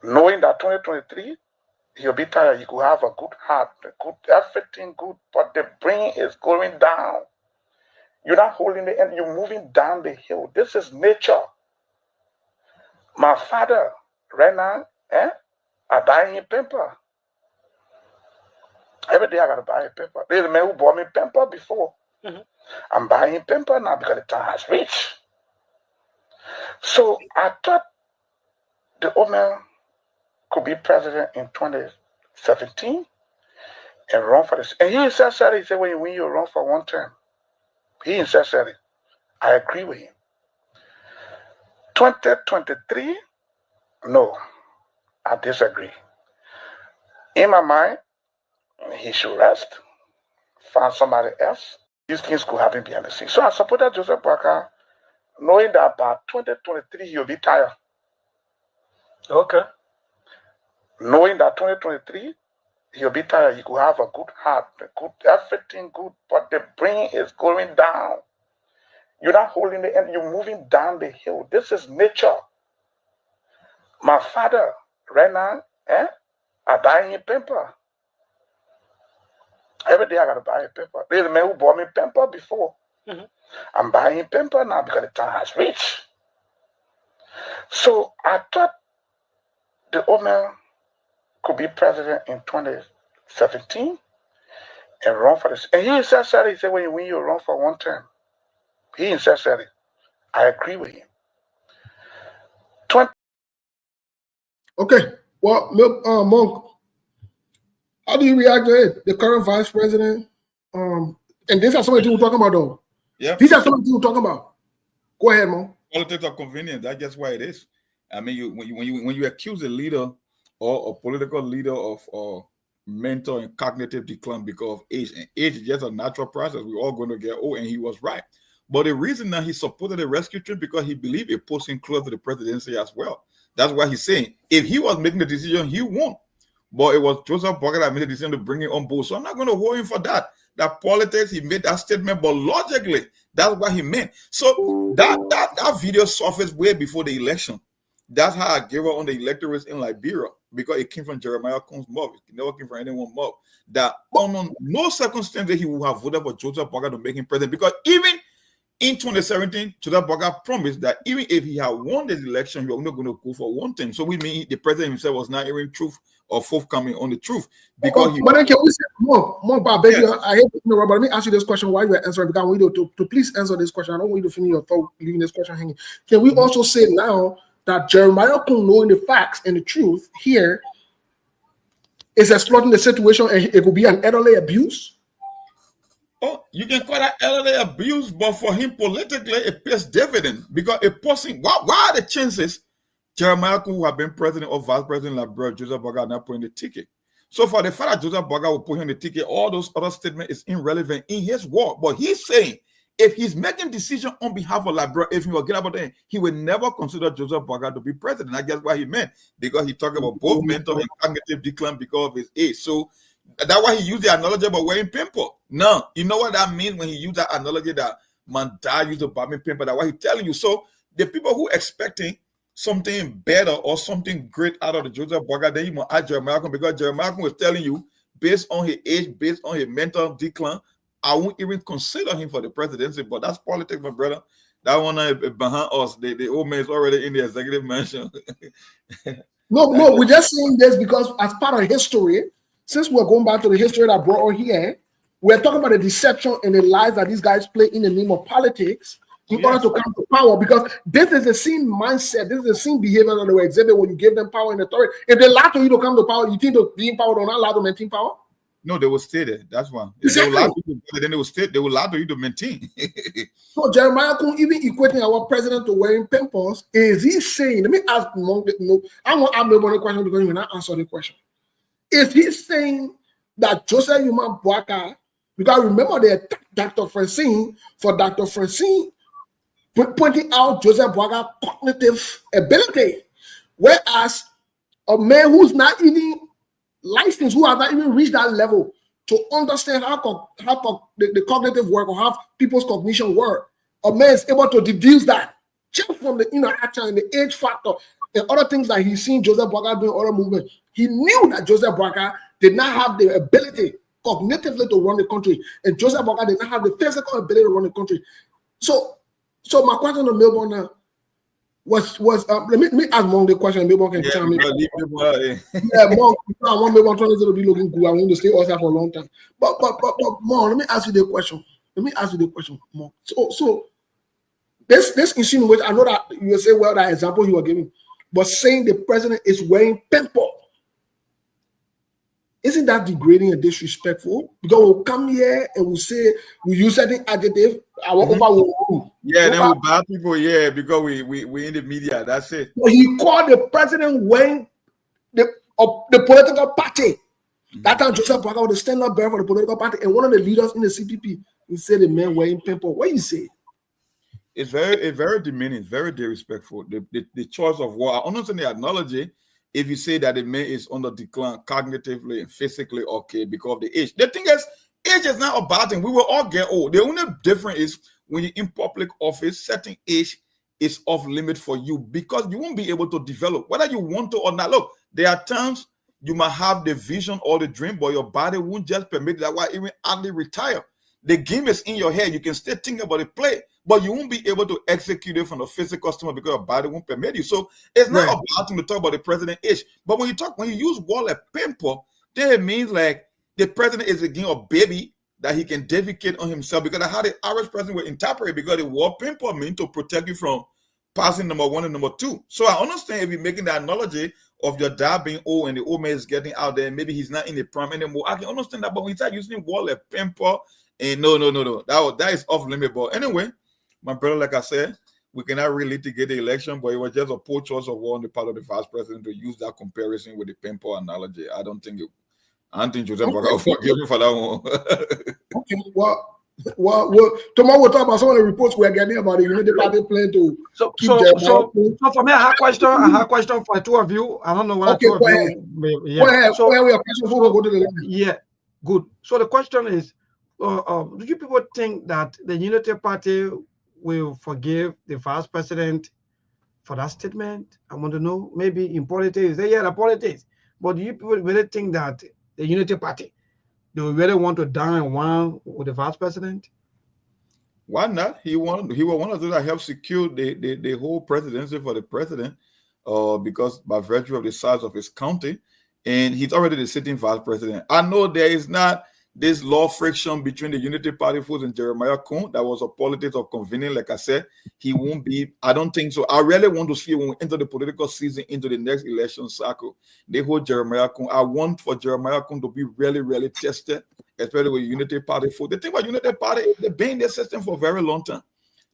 Knowing that 2023. You'll be tired. You could have a good heart, everything good, but the brain is going down. You're not holding the end. You're moving down the hill. This is nature. My father, right now, I buy him paper. Every day I gotta buy a paper. There's a man who bought me paper before. I'm buying paper now because the time has reached. So I thought the old man could be president in 2017 and run for this. And he sincerely said, when you win, you run for one term. He sincerely. I agree with him. 2023, no, I disagree. In my mind, he should rest, find somebody else. These things could happen behind the scenes. So I supported Joseph Boakai, knowing that by 2023, he'll be tired. Okay. Knowing that 2023, he'll be tired. He could have a good heart, everything good, but the brain is going down. You're not holding the end. You're moving down the hill. This is nature. My father, right now, I buy him paper. Every day I gotta buy a paper. There's a man who bought me paper before. I'm buying paper now because the time has reached. So I thought the old man could be president in 2017 and run for this. And he sincerely said, when you win, you run for one term. He sincerely. I agree with him. Okay. Well, Monk, how do you react to it? The current vice president, and these are some of the things we're talking about, though. Yeah. These are some of the things we're talking about. Go ahead, Monk. Politics are convenient. That's just why it is. I mean, when you accuse a leader or a political leader of mental and cognitive decline because of age, and age is just a natural process. We're all going to get old, and he was right. But the reason that he supported the rescue trip because he believed it puts him close to the presidency as well. That's why he's saying if he was making the decision, he won. but it was Joseph Boakai that made the decision to bring him on board. So I'm not going to hold him for that. That politics, he made that statement, but logically, that's what he meant. So that video surfaced way before the election. That's how I gave up on the electorates in Liberia, because it came from Jeremiah Combs' mouth. It never came from anyone's mouth. That on no circumstances he would have voted for Joseph Boakai to make him president, because even in 2017, Joseph Boakai promised that even if he had won this election, he was not going to go for one thing. So we mean the president himself was not hearing truth or forthcoming on the truth, because but then can we say more about baby? Yeah. I hate to interrupt, but let me ask you this question while you are answering, because I want you to please answer this question. I don't want you to finish your thought leaving this question hanging. Can we also say now that Jeremiah Combs, knowing the facts and the truth here, is exploiting the situation, and it will be an elderly abuse? Oh, you can call that elderly abuse, but for him politically, it pays dividend, because a person, what are the chances Jeremiah Combs, who have been president or vice president like Liberia, Joseph Boakai, not putting the ticket? So for the fact that Joseph Boakai will put him the ticket, all those other statements is irrelevant in his work. But he's saying, if he's making decision on behalf of Liberia, if he will get about that, he will never consider Joseph Boakai to be president. I guess what he meant, because he talked about both mental and cognitive decline because of his age. So that's why he used the analogy about wearing pimple. No, you know what that means when he used that analogy that man died used to bombing pimple. That's what he's telling you. So the people who expecting something better or something great out of the Joseph Boakai, then you must add Jeremiah Combs, because Jeremiah Combs was telling you, based on his age, based on his mental decline, I won't even consider him for the presidency. But that's politics, my brother. That one behind us. The old man is already in the executive mansion. No, we're just saying this because as part of history, since we're going back to the history that brought us here, we're talking about the deception and the lies that these guys play in the name of politics in order to come to power, because this is the same mindset, this is the same behavior that they were exhibiting when you give them power and authority. If they lie to you to come to power, you think to be in power, they're not allowed to maintain power? No, they will stay there. That's why. If they will lie to you, then they will stay. They will lie to you to maintain. So Jeremiah Combs even equating our president to wearing pimples. Is he saying? Let me ask. I want to ask one question because you will not answer the question. Is he saying that Joseph Boakai, because remember they attacked Dr. Francine for Dr. Francine pointing out Joseph Boakai cognitive ability, whereas a man who's not even licensed, who has not even reached that level to understand how the cognitive work or how people's cognition work, a man is able to deduce that just from the interaction and the age factor and other things that he's seen Joseph Boakai doing other movements. He knew that Joseph Boakai did not have the ability cognitively to run the country, and Joseph Boakai did not have the physical ability to run the country. So my question to Melbourne now was let me ask Monk the question. Melbourne can tell me. Yeah, Monk, I want Melbourne to be looking good. I want to stay outside for a long time. But Monk, let me ask you the question. Monk. So this insinuation, I know that you will say, well, that example you were giving, but saying the president is wearing pimple, isn't that degrading and disrespectful? Because we'll come here and we'll say, we use certain adjective, our then we'll bad people, because we in the media, that's it. But he called the president wearing the political party. That time Joseph Boakai was the stand-up bearer for the political party, and one of the leaders in the CPP, he said the man wearing pimple. What do you say? It's very demeaning, very disrespectful. The choice of war. I understand the analogy. If you say that the man is on the decline cognitively and physically, okay, because of the age. The thing is, age is not a bad thing. We will all get old. The only difference is when you're in public office, certain age is off limit for you because you won't be able to develop, whether you want to or not. Look, there are times you might have the vision or the dream, but your body won't just permit that. Why even hardly retire? The game is in your head. You can still think about the play, but you won't be able to execute it from the physical customer because your body won't permit you. So it's not a bad thing to talk about the president age. But when you use word like pimple, then it means like the president is again a baby that he can defecate on himself, because how the average person will interpret it, because the word pimple means to protect you from passing number one and number two. So I understand if you're making the analogy of your dad being old and the old man is getting out there, maybe he's not in the prime anymore. I can understand that, but when you start using word like pimple, and no, that is off limit. But anyway, my brother, like I said, we cannot really litigate the election, but it was just a poor choice of war on the part of the vice president to use that comparison with the pimple analogy. I don't think Joseph Boakai will forgive me for that one. Okay, well, Well, tomorrow we'll talk about some of the reports we're getting about the Unity Party plan to keep so for me, I have a question for two of you. I don't know what two of you. Yeah. Go ahead. So, we have questions before we go to the line. Yeah, good. So the question is, do you people think that the Unity Party will forgive the vice president for that statement? I want to know. Maybe in politics, the politics. But do you people really think that the Unity Party, they really want to down one with the vice president? Why not? He was one of those that helped secure the whole presidency for the president, because by virtue of the size of his county, and he's already the sitting vice president. I know there is not this law friction between the Unity Party folks and Jeremiah Kuhn. That was a politics of convenience. Like I said, he won't be. I don't think so. I really want to see when we enter the political season into the next election cycle, they hold Jeremiah Kuhn. I want for Jeremiah Kuhn to be really, really tested, especially with Unity Party folks. The thing about Unity Party is they've been in their system for a very long time.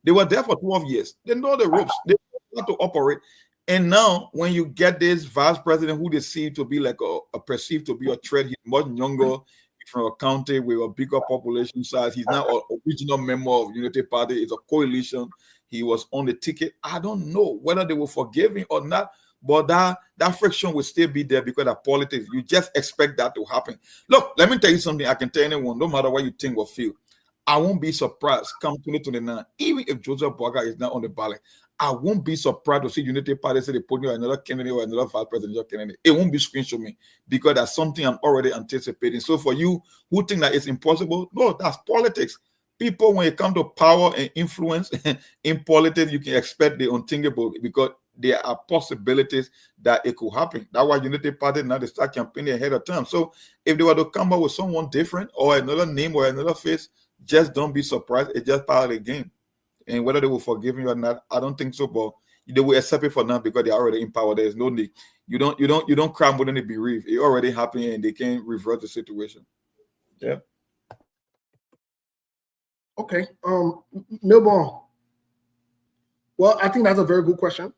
They were there for 12 years. They know the ropes. They know how to operate. And now, when you get this vice president who they see to be like a perceived to be a threat, he's much younger, from a county with a bigger population size. He's now an original member of Unity Party. It's a coalition. He was on the ticket. I don't know whether they will forgive him or not, but that friction will still be there because of politics. You just expect that to happen. Look, let me tell you something. I can tell anyone, no matter what you think or feel, I won't be surprised come 2029, even if Joseph Boakai is not on the ballot. I won't be surprised to see Unity Party say they put me another candidate or another vice presidential candidate. It won't be screenshot me because that's something I'm already anticipating. So for you who think that it's impossible, no, that's politics. People, when it comes to power and influence in politics, you can expect the unthinkable because there are possibilities that it could happen. That's why Unity Party now they start campaigning ahead of time. So if they were to come up with someone different or another name or another face, just don't be surprised. It's just part of the game. And whether they will forgive you or not, I don't think so. But they will accept it for now because they're already in power. There's no need. You don't cry more than it bereaved. It already happened, and they can't revert the situation. Yeah. Okay. Melbourne. Well, I think that's a very good question.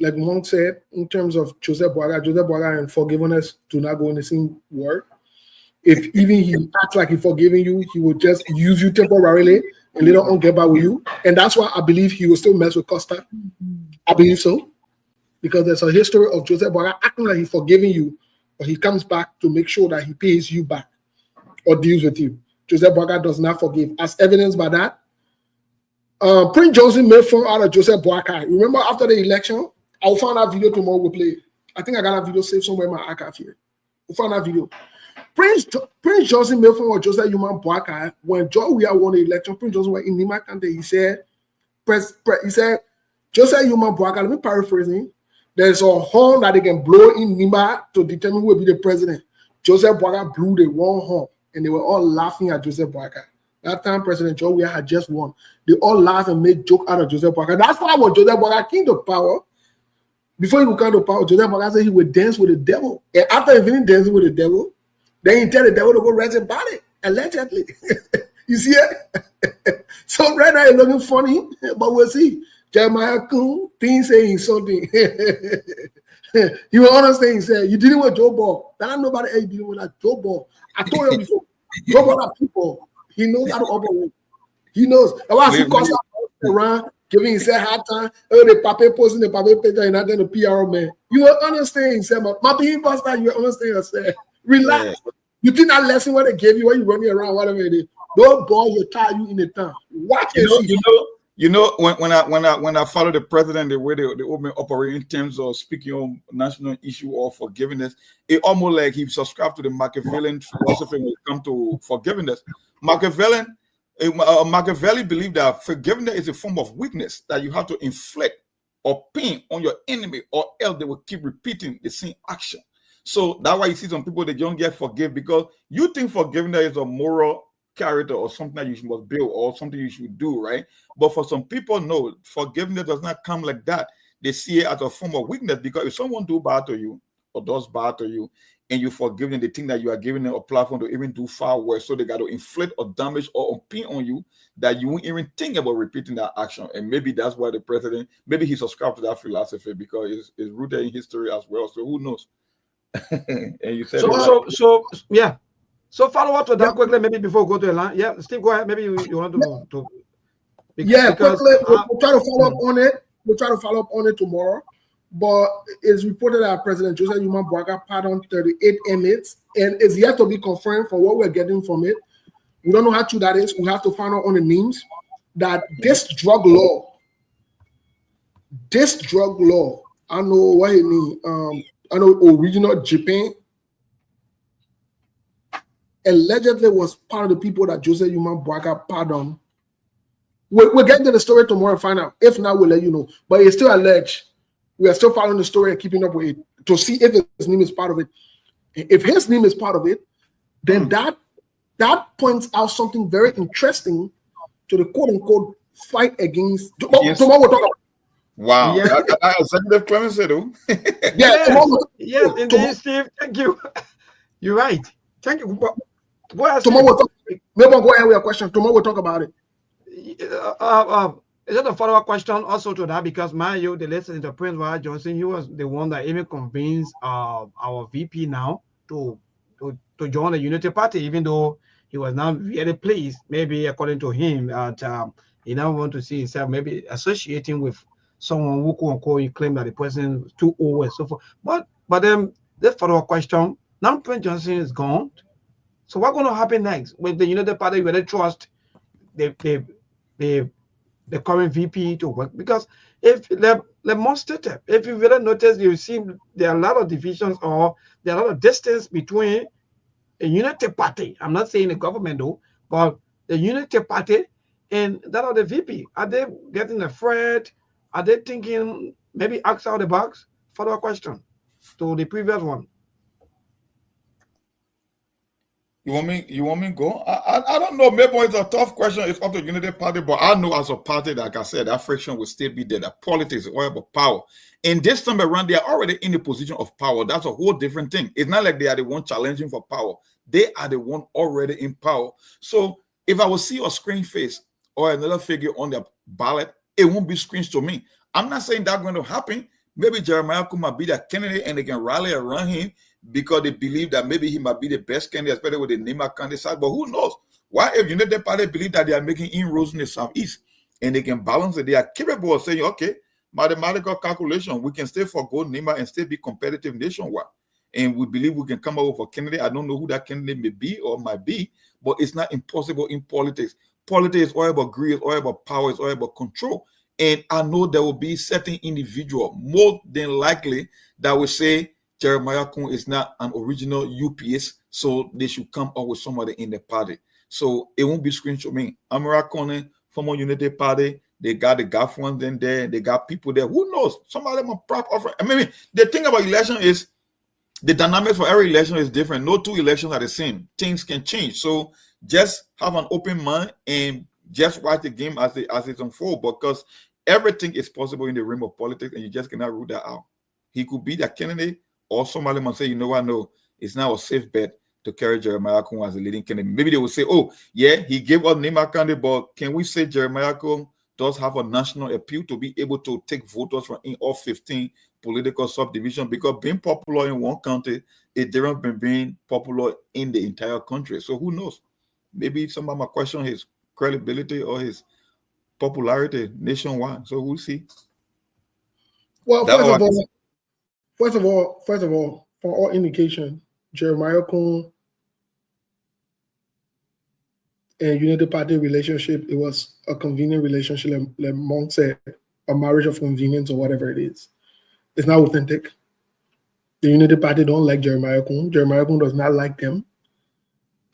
Like Monk said, in terms of Joseph Boakai and forgiveness do not go in the same word. If even he acts like he's forgiving you, he will just use you temporarily and later on get back with you. And that's why I believe he will still mess with Costa. I believe so. Because there's a history of Joseph Boakai acting like he's forgiving you, but he comes back to make sure that he pays you back or deals with you. Joseph Boakai does not forgive. As evidenced by that, Prince Johnson made fun out of Joseph Boakai. Remember after the election, I'll find that video tomorrow we'll play. I think I got that video saved somewhere in my archive here. We'll find that video. Prince Johnson made fun of Joseph Human Boakai when George Weah won the election. Prince Johnson was in Nima County. He said, Joseph Human Boakai, let me paraphrase him. There's a horn that they can blow in Nima to determine who will be the president. Joseph Boakai blew the wrong horn, and they were all laughing at Joseph Boakai. That time, President George Weah had just won. They all laughed and made joke out of Joseph Boakai. That's why when Joseph Boakai came to power, before he would come to power, Joseph Boakai said he would dance with the devil. And after he finished dancing with the devil, then he tell the devil to go rest his body, allegedly. You see it? So right now it's looking funny, but we'll see. Jeremiah Kuhn, things saying something. You will understand, he said, you dealing with Joe Ball. That ain't nobody else dealing with that Joe Ball. I told you before, Joe Ball are people. He knows how to operate. He knows. That's why I see Costa around giving himself hard time. Oh, the paper posting the paper picture and not then the PR man. You will understand, he said, my being pastor, you will understand, I said. Relax. Yeah. You think that lesson what they gave you when you running around, whatever it is. Those balls will tie you in the town. Watch it. You know, when I follow the president, the way they operate in terms of speaking on national issue or forgiveness, it almost like he subscribed to the Machiavellian philosophy when it comes to forgiveness. Machiavelli believed that forgiveness is a form of weakness that you have to inflict or pin on your enemy, or else they will keep repeating the same action. So that's why you see some people, they don't get forgive because you think forgiveness is a moral character or something that you must build or something you should do, right? But for some people, no, forgiveness does not come like that. They see it as a form of weakness because if someone do bad to you or does bad to you and you forgive them, they think that you are giving them a platform to even do far worse. So they got to inflict or damage or impede on you that you won't even think about repeating that action. And maybe that's why the president, maybe he subscribed to that philosophy because it's rooted in history as well. So who knows? And you said So follow up to that quickly, maybe before we go to the line. Yeah, Steve, go ahead. Maybe you want to because quickly, we'll try to follow up on it. We'll try to follow up on it tomorrow. But it's reported that President Joseph Yuma Bwaga pardoned 38 inmates, and it's yet to be confirmed from what we're getting from it. We don't know how true that is. We have to find out on the names that this drug law, I know what it means. I know original Japan allegedly was part of the people that Joseph Yuma Bwaga pardoned. We'll get into the story tomorrow and find out. If not, we'll let you know. But it's still alleged. We are still following the story and keeping up with it to see if his name is part of it. If his name is part of it, then that points out something very interesting to the quote-unquote fight against. Yes. Tomorrow we'll talk about. Wow. Yeah. Executive clemency, though. Yes, indeed, Steve. Thank you. You're right. Thank you. Go ahead, tomorrow we'll talk. Maybe I'll go ahead with your question. Tomorrow we'll talk about it. Is that a follow-up question also to that? Because the latest into Prince Royal Johnson, he was the one that even convinced our VP now to join the Unity Party, even though he was not very pleased, maybe according to him, that he now want to see himself maybe associating with someone who quote-unquote claim that the person is too old and so forth. But then this follow-up question, now Prince Johnson is gone. So what's going to happen next with the Unity Party? Where they trust the current VP to work? Because if if you really notice, you see there are a lot of divisions or there are a lot of distance between a Unity Party. I'm not saying the government though, but the Unity Party and that of the VP. Are they getting afraid? Are they thinking maybe outside the box? Follow-up question to the previous one. You want me to go? I don't know. Maybe it's a tough question. It's up to Unity Party, but I know as a party, like I said, that friction will still be there. That politics is all about power. And this time around, they are already in the position of power. That's a whole different thing. It's not like they are the one challenging for power. They are the one already in power. So if I will see a screen face or another figure on the ballot, it won't be screens to me. I'm not saying that's going to happen. Maybe Jeremiah might be the candidate and they can rally around him because they believe that maybe he might be the best candidate, especially with the Nima candidate side. But who knows? Why if United Party believe that they are making inroads in the Southeast and they can balance it, they are capable of saying, okay, mathematical calculation, we can still forgo Nima and still be competitive nationwide. And we believe we can come up with a candidate. I don't know who that candidate may be or might be, but it's not impossible in politics. Politics is all about greed, it's all about power, it's all about control. And I know there will be certain individual, more than likely, that will say Jeremiah Kun is not an original UPS, so they should come up with somebody in the party. So it won't be screenshot me. Amara Kone, former Unity Party, they got the Gaffons in there, they got people there. Who knows? Some of them are prop offer. I mean, the thing about election is the dynamics for every election is different. No two elections are the same. Things can change. So just have an open mind and just watch the game as it unfolds, because everything is possible in the realm of politics, and you just cannot rule that out. He could be that candidate, or somebody might say, you know what, no, it's now a safe bet to carry Jeremiah Kun as a leading candidate. Maybe they will say, oh, yeah, he gave up Nima candidate, but can we say Jeremiah Kun does have a national appeal to be able to take voters from in all 15 political subdivisions? Because being popular in one county is different than being popular in the entire country. So who knows? Maybe somebody might question his credibility or his popularity nationwide. So we'll see. Well, first of all, for all indication, Jeremiah Kun and Unity Party relationship, it was a convenient relationship, like Monk said, a marriage of convenience or whatever it is. It's not authentic. The Unity Party don't like Jeremiah Kun. Jeremiah Kun does not like them.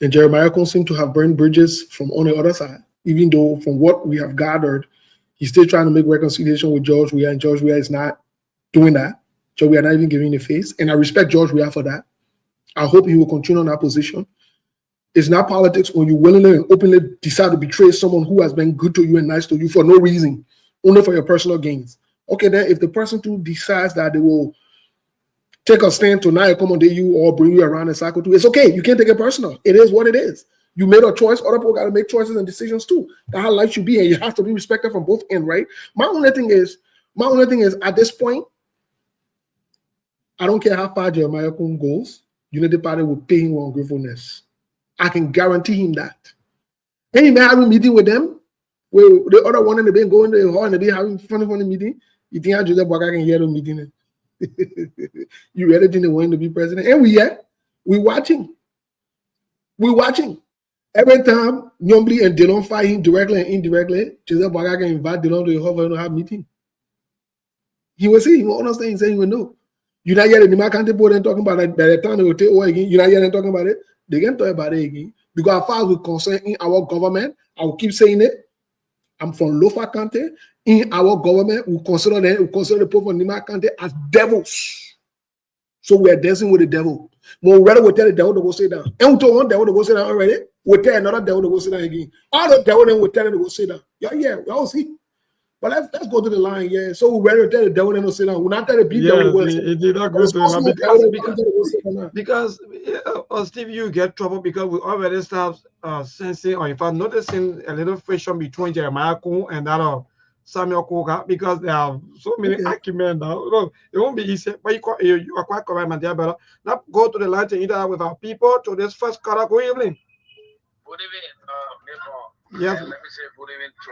And Jeremiah Kun seems to have burned bridges from on the other side, even though from what we have gathered, he's still trying to make reconciliation with George Weah, and George Weah is not doing that. George Weah not even giving a face. And I respect George Weah for that. I hope he will continue on that position. It's not politics when you willingly and openly decide to betray someone who has been good to you and nice to you for no reason, only for your personal gains. Okay, then if the person too decides that they will take a stand to not accommodate you or bring you around and cycle too, it's okay. You can't take it personal. It is what it is. You made a choice. Other people got to make choices and decisions too. That's how life should be, and you have to be respected from both ends, right? My only thing is at this point, I don't care how far Jeremiah Kun goes, Unity Party will pay him ungratefulness. I can guarantee him that. And he may have a meeting with them. Where the other one in the bank going to the hall and they having funny meeting. You think I Joseph Boakai can hear the meeting? You really think they want to be president? And we watching. We watching. Every time Nyombli and Delon fight him directly and indirectly, Joseph Boakai can invite Delon to the hall and have meeting. He will see, he will understand, he say he will know. You're not yet in the market board and talking about it by the time they will take over again. You're not yet talking about it. They can talk about it again. Because as far as we're concerned in our government, I will keep saying it. I'm from Lofa County. In our government, we consider the people from Nima County as devils. So we are dancing with the devil. When we rather we tell the devil to go sit down. And we told one devil to go sit down already. We tell another devil to go sit down again. All the devil then we tell them to go sit down. Yeah, we all see. But let's go to the line, yeah. So we rather tell the devil to sit down. We're not telling the big devil to go sit down. It did not go to because Steve, you get trouble because we already start sensing, or in fact noticing a little friction between Jeremiah Kuhn and that Samuel Koga, because there are so many arguments now. Look, it won't be easy, but you are quite correct, my dear brother. Now go to the line to interact with our people to this first caller. Good evening. Good evening, yes. Let me say good evening to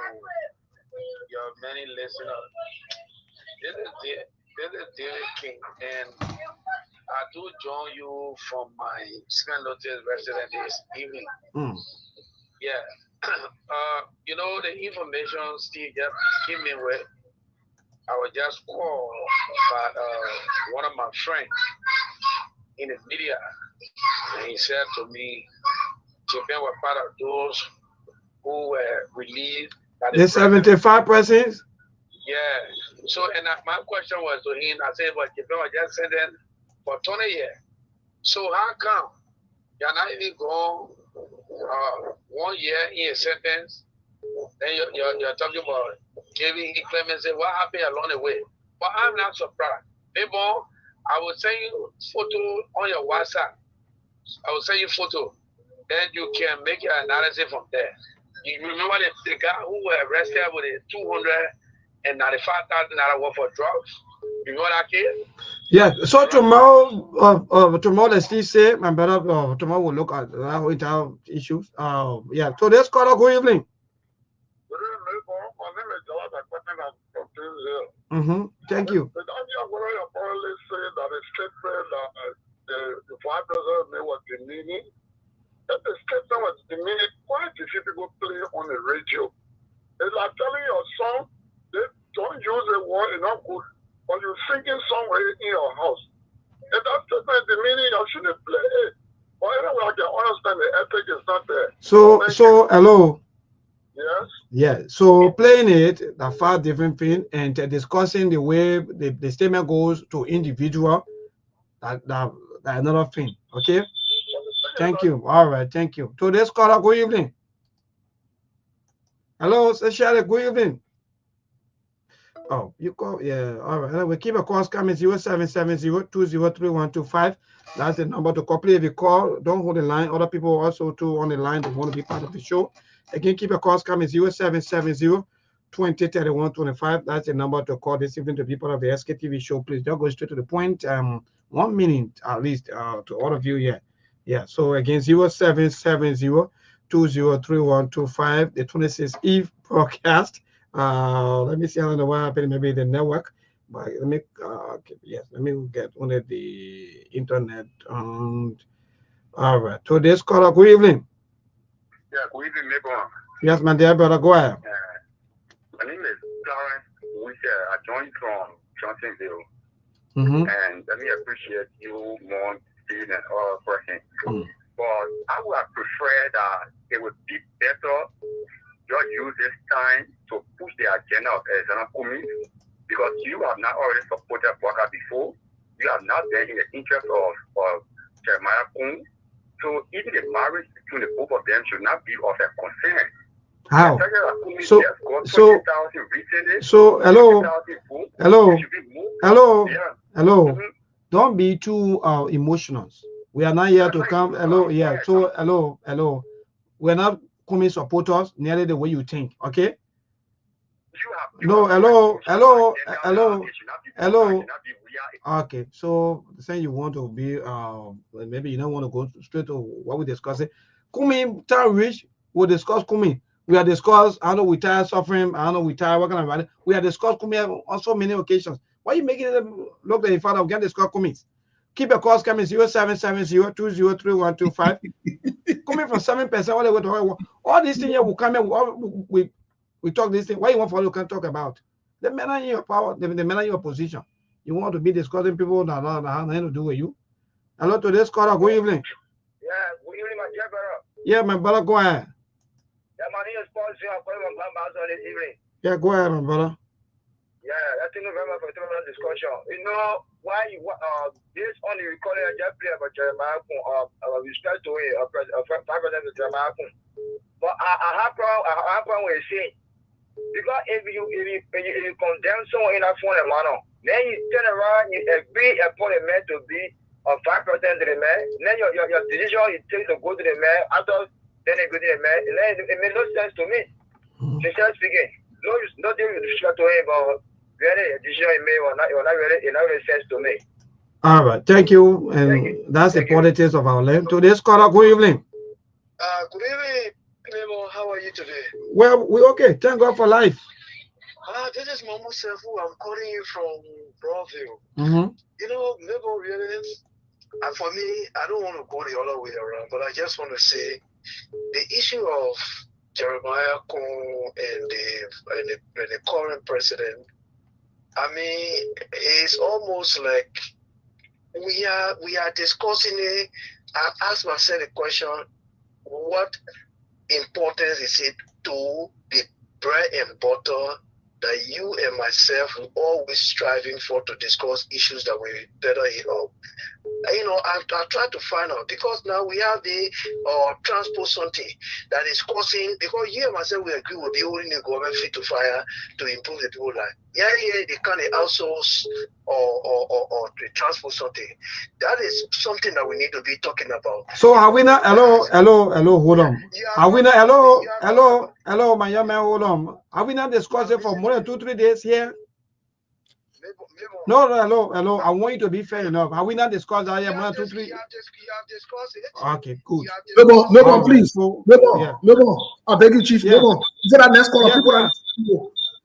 your many listeners. This is David King, and I do join you from my Spend Notice resident this evening. Yeah. You know, the information Steve just gave me with, I was just called by one of my friends in the media, and he said to me, Japan were part of those who were released. The 75%? Yeah. So, and my question was to him, I said, but Japan was just sentenced for 20 years. So how come you're not even gone 1 year in a sentence? Then you're talking about giving clemency. What happened along the way? But I'm not surprised. Maybe I will send you photo on your WhatsApp. I will send you photo. Then you can make your analysis from there. You remember the guy who was arrested with a $295,000 worth of drugs? You know that kid? Yeah. So tomorrow, let's say, my brother, tomorrow we'll look at that entire issues. Yeah. So let's call a good evening. Thank you. The apparently said that a statement that the vice president was demeaning. That the statement was demeaning. Why did people play on the radio? It's like telling your son, they don't use a word enough good, but you're singing somewhere in your house. And that statement demeaning, you shouldn't play it. But anyway, I can understand the ethic is not there. So hello. Yes. Yeah. So playing it, a far different thing, and discussing the way the statement goes to individual, that another thing. Okay. Thank you. All right. Thank you. To this caller, good evening. Hello, Shirley. Good evening. Oh, you call. Yeah. All right. We keep a call coming 0770-203125. That's the number to call. Please, if you call, don't hold the line. Other people also too on the line that want to be part of the show. Again, keep a call coming 0770-203125. That's the number to call this evening to be part of the Sktv show. Please don't go straight to the point. 1 minute at least to all of you here. Yeah. So again, 0770-203125. The 26th Eve broadcast. Let me see. I don't know what happened. Maybe the network. But let me yes. Let me get on the internet. All right. To this caller, good evening. Yeah, good evening, neighbor. Yes, my dear brother, go ahead. My name is Clarence, which I joined from Johnsonville. And let me appreciate you more being an other person. But I would have preferred that it would be better just use this time to push the agenda of Alexander Kumi, because you have not already supported Boakai before. You have not been in the interest of Jeremiah Kumi. So even the marriage between the both of them should not be of a concern. How? Hello. Don't be too emotional. We are not here to come. Hello. Yeah. So hello. We're not coming supporters nearly the way you think. Okay. No. Hello. Okay, so saying you want to be maybe you don't want to go straight to what we discussed. Kumi time reach, we'll discuss Kumi. We are discussed, I know we tired suffering, I know we tired working about it. We are discussed Kumi on so many occasions. Why are you making it look like your father can discuss Kumi? Keep your calls coming 0770-203-125. Coming from 7% all the way to all these things here will come in. We talk this thing. Why you want for you can talk about? The men in your power, the men in your position. You want to be discussing people that have nothing to do with you. Hello to this caller. Good evening. Yeah, good evening, my dear brother. Yeah, my brother, go ahead. Yeah, my name is Paul. I'm calling from Bambas on this evening. Yeah, go ahead, my brother. Yeah, thank you very much for the discussion. You know why you this only recording I just play about Jeremiah respect to a president of Jeremiah. But I have problem with saying because if you condemn someone in a foreign manner, then you turn around, you agree upon a man to be a 5% to the man, then your decision you take to go to the man, after then you go to the man, and then it makes no sense to me. Sincerely speaking, no deal with respect to him, but really a decision he made or not really sense to me. All right, thank you, and that's the politics of our land. Today's caller, good evening. Good evening, Memo. How are you today? Well, we okay. Thank God for life. This is Mamu Sefu. I'm calling you from Broadview. You know, Memo really, and for me, I don't want to go the other way around, but I just want to say the issue of Jeremiah Kong and the current president, I mean, it's almost like we are discussing it. I asked myself the question, what importance is it to the bread and butter that you and myself are always striving for to discuss issues that we better up? You know, I tried to find out because now we have the transport something that is causing, because you and myself we agree with the holding the government fit to fire to improve the people life. Yeah, they can't outsource or the transport something. That is something that we need to be talking about. So are we not hello, hold on. Are we not hello, my young man, hold on. Are we not discussing for more than 2-3 days here? No, hello. I want you to be fair enough. Are we not discussing that here more than 2-3? You have discussed it. Okay, good. Mebo, please. Mebo, I beg you, Chief. Mebo, before that next caller,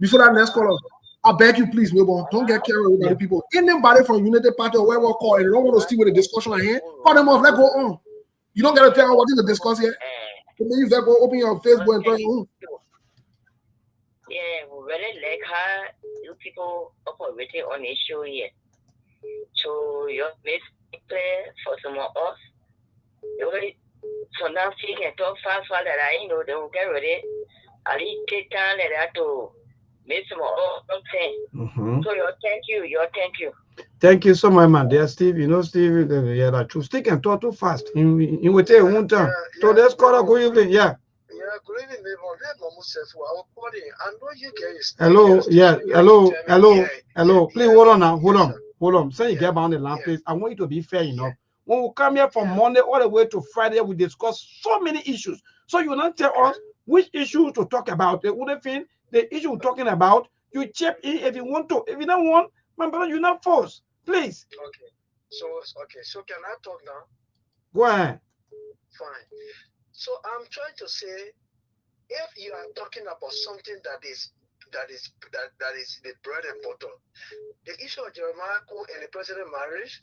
before that next caller, I beg you, please, Mebo, don't get carried away by the people. Anybody from United Party or wherever call and they don't want to stick with the discussion at hand, call them off. Let's go on. You don't get to tell them what is the discuss here. And then you just go open your Facebook and tell you. Yeah, we really like how you people operating on the show here. So you make it clear for some of us. So now she can talk fast that I know they will get ready. At least take time like that to make some of something. So thank you. Thank you so much, man. Dear Steve, you know, Steve, yeah, that's true. Stick and talk too fast. In will take one time. So let's call a good evening. Yeah. Yeah, good evening, hello, hello. Please hold on now. Hold on. Say you get on the line, please. I want you to be fair enough. When we come here from Monday all the way to Friday, we discuss so many issues. So you not tell us which issues to talk about. The issue we're talking about, you chip in if you want to. If you don't want, my brother, you're not forced. Please. Okay. So can I talk now? Go ahead. Fine. So I'm trying to say, if you are talking about something that is the bread and butter, the issue of Jeremiah and the president marriage,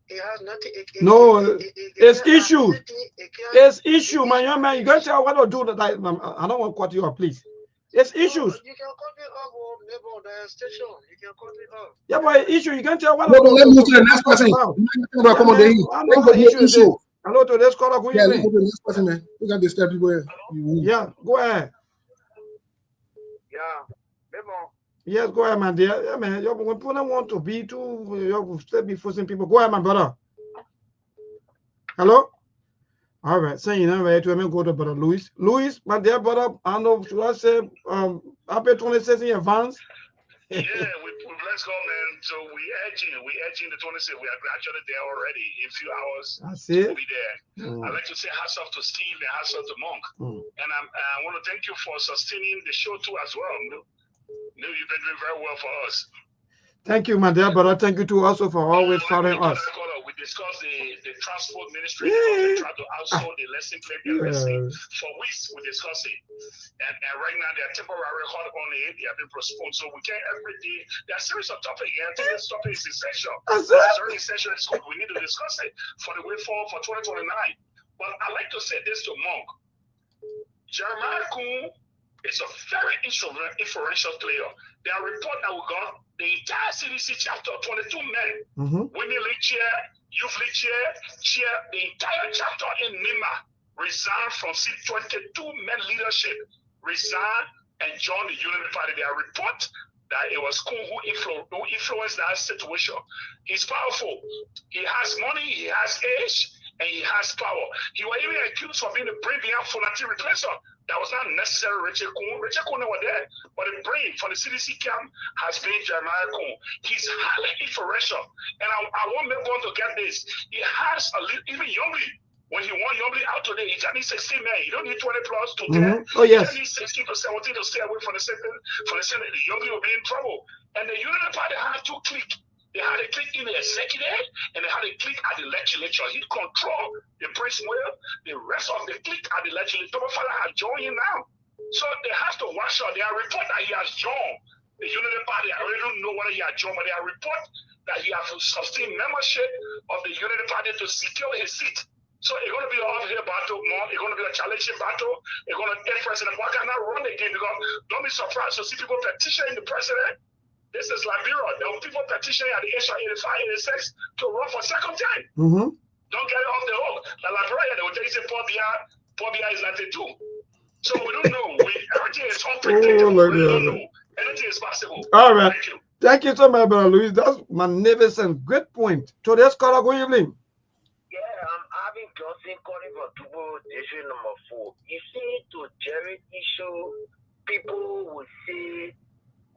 it has nothing. It's issues. It's issue, my young man. You can't tell what to do that. I don't want to cut you off, please. It's issues. You can cut me off, neighbor, the station. You can cut me off. Yeah, but issue. You can't tell what. No, let's move to the next person. Hello to this caller. Good evening. Go to the next person, man. We got to disturb people here. Yeah, go ahead. Yeah, neighbor. Yes, go ahead, man. Dear. Yeah, man. When people don't want to be too, you still be forcing people. Go ahead, my brother. Hello. All right. So you know where to go to brother Louis. Louis, my dear brother. I know. Should I say happy 26 in advance? Yeah, we bless God, man. So we're edging the 26th. We are gradually there already. In a few hours, we'll be there. I'd like to say hats off to Steve and hats off to Monk. And I want to thank you for sustaining the show too as well. You've been doing very well for us. Thank you, my dear brother. Thank you too also for always following us. We discussed the transport ministry because they tried to outsource the lesson plan for weeks. We discussed it. And right now they're temporarily hot on it. They have been postponed. So we can't every day. There are a series of topics here. I think this topic is essential. It's very essential. We need to discuss it for the way forward for 2029. But I like to say this to Monk. Jeremiah Kuhn is a very influential player. There are reports that we got the entire CDC chapter, 22 men, women lead chair, youth lead chair, the entire chapter in Nima resigned from 22 men leadership, resigned and joined the Unity Party. There are reports that it was Kuhn who influenced that situation. He's powerful. He has money, he has age, and he has power. He was even accused of being the brain behind Fonati replacer. That was not necessarily Richard Kuhn. Richard Kuhn was there, but the brain for the CDC camp has been Jeremiah Kuhn. He's highly influential. And I want everyone to get this. He has even Youngly. When he won Youngly out today, he just needs 16 men. You don't need 20 plus to get. Oh, yes. You need 16 to 17 to stay away from the Senate. The Youngly will be in trouble. And the Unity Party had two cliques. They had a click in the executive and they had a click at the legislature. He controlled the Prince Will, the rest of the click at the legislature. Thomas Father has joined him now. So they have to watch out. There are reports that he has joined the Unity Party. I really don't know whether he has joined, but there are reports that he has sustained membership of the Unity Party to secure his seat. So it's going to be an uphill battle, more. It's going to be a challenging battle. It's going to get President Walker not run again because don't be surprised to see people petitioning the president. This is Liberia. There were people petitioning at the age of 85, 86 to run for second time. Don't get it off the hook. La Liberia, they will tell you say Paul Biya is 92. So we don't know. Everything is unpredictable. We don't know. Anything is possible. All right. Thank you so much, Brother Louis. That's magnificent. Great point. Today's caller, good evening. Yeah, I'm having Johnson calling for Tubo issue number 4. You see, to Jerry issue, people will say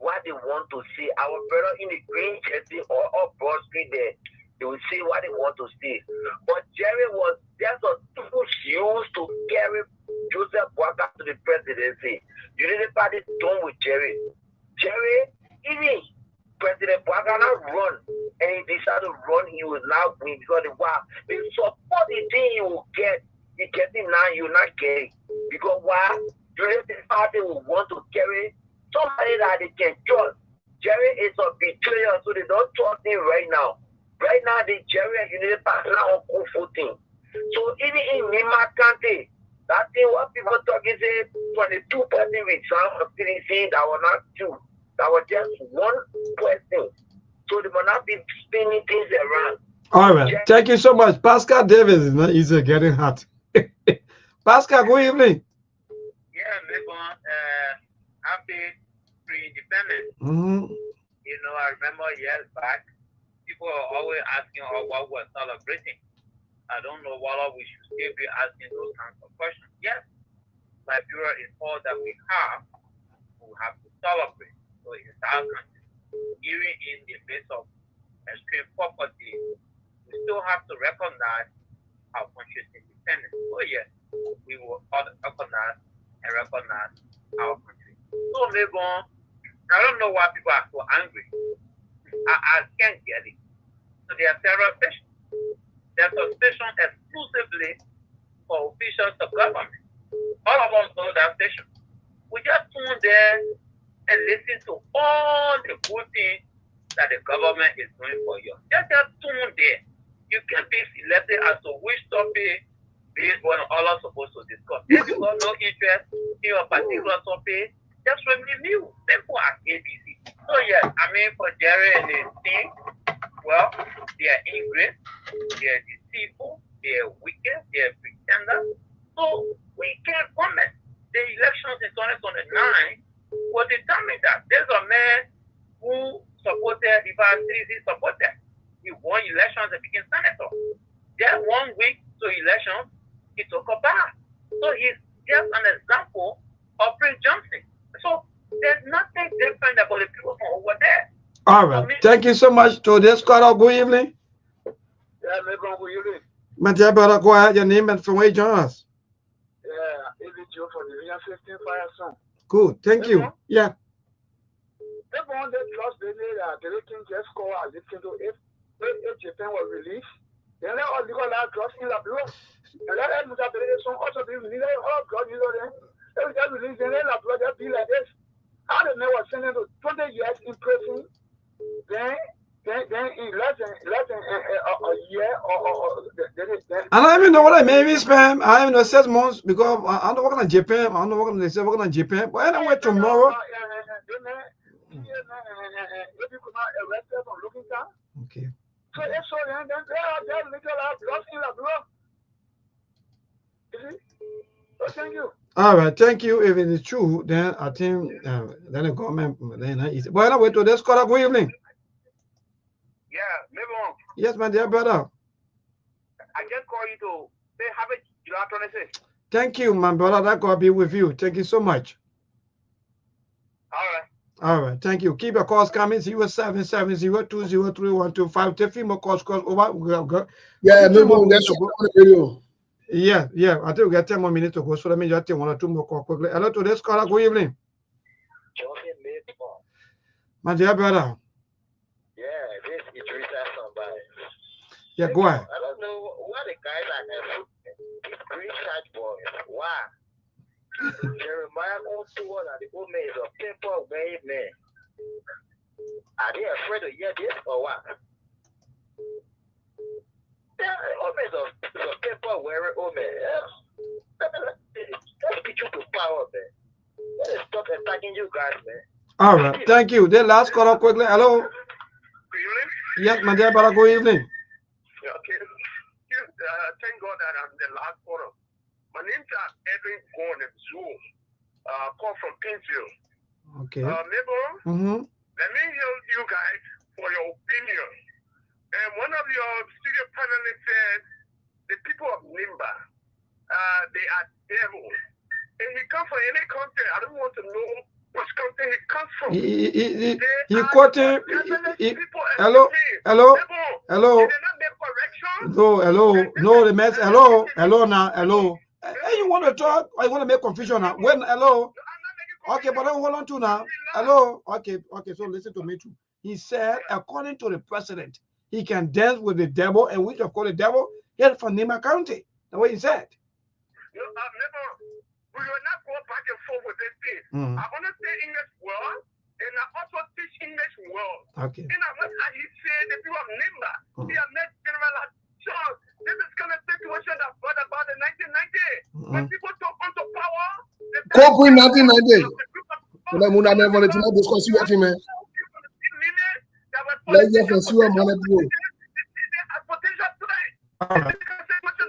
what they want to see. Our brother in the green jersey or up Broad Street there, they will say what they want to see. But Jerry was just a tool used to carry Joseph Boakai to the presidency. Unity Party done with Jerry. Jerry, even President Boakai not run, and he decided to run, he will now win because the support the thing he will get, he getting now, you will not get it. Because why? Unity Party will want to carry somebody that they can trust. Jerry is a betrayer, so they don't trust him right now. Right now, the Jerry and Unity Party are on good footing. So even in Nima County, that thing what people talk is a 22 person resign from CDC that were not two. That was just one person. So they will not be spinning things around. All right. Thank you so much. Pascal Davis is not easy getting hot. Pascal, good evening. Yeah, maybe happy pre-independence. You know, I remember years back, people were always asking what we're celebrating. I don't know whether we should still be asking those kinds of questions. Yes, Liberia is all that we have to celebrate. So it's our country. Even in the face of extreme poverty, we still have to recognize our country's independence. Oh yes, we will recognize our country. So maybe I don't know why people are so angry. I can't get it. So there are several stations. There's a station exclusively for officials of government. All of us know that station. We just tune there and listen to all the good things that the government is doing for you. Just tune there. You can be selected as to which topic based on all are supposed to discuss. If you got no interest in a particular topic, just review. Simple as ABC. So yes, I mean for Jerry and his team, well, they are ingrate, they are deceitful, they are wicked, they are pretenders. So we can't comment. The elections in 2029 will determine that. There's a man who supported the CDC supported. He won elections and became senator. Just 1 week to elections, he took a bath. So he's just an example of Prince Johnson. So there's nothing different about the people from over there. All right. Thank you so much. To this caller, good evening. Yeah, good evening. My dear brother, go ahead. Your name and from where you join us. Yeah, it's Joe from the Region 15 Fire Song. Good. Thank you. Yeah. Everyone that trust the that they can just call and listen to if Japan was released, Then let all the drugs in the blood. And let us have some also be released. All drugs in there. They will just release and then the blood just be like this. I don't know what sending to 20 years in prison. Then in less than a year or and I even know what I maybe spam. I even know 6 months because I'm not working on Japan. I'm not working. They say working on Japan. But anyway, tomorrow. Okay. So it's so then they are little lost in the blood. So thank you. All right, thank you. If it is true, then I think then the government then is. But anyway, to this call. Good evening. Yeah, maybe on. Yes, my dear brother. I just call you to say have it. You are trying to say. Thank you, my brother. That God be with you. Thank you so much. All right. All right, thank you. Keep your calls coming. 0770203125. Take few more calls over. Yeah, maybe we'll get on the video. Yeah. I think we got 10 more minutes to go. So let me just take 1 or 2 more calls quickly. Hello to this caller. Good evening. My dear brother. Yeah, this is Rita somebody. Yeah, go ahead. I don't know what the guys are these green shirt boys. Why? Jeremiah goes to one of the old men is a paper way man. Are they afraid to hear this or what? Yeah, old men is a paper wearing old man. Let's get you to power, man. Let's stop attacking you guys, man. All right, thank you. The last caller quickly. Hello. Good evening. Yes, my dear brother. Good evening. Yeah, okay. Thank God that I'm the last caller. My name's Edwin Gordon Zoo. Call from Pinsville. Okay. Neighbor, let me hear you guys for your opinion. And one of your studio panelists said the people of Nimba, they are devils. And he comes from any country. I don't want to know which country he comes from. He quoted. Hello. No, the mess. Hello now. Hey, you want to talk or you want to make confusion now? When hello? Okay, but I hold on to now. Hello. Okay. So listen to me too. He said, according to the president, he can dance with the devil, and which of course the devil is from Nima County. The way he said. We will not go back and forth with this thing. I understand English well, and I also teach English well. Okay. And I he said the people of Nimba, he has made general John. This is kind of situation that brought about in 1990. When people took onto power, Corporate 1990. When I'm never going to discuss you, man. Let's get for sure, man.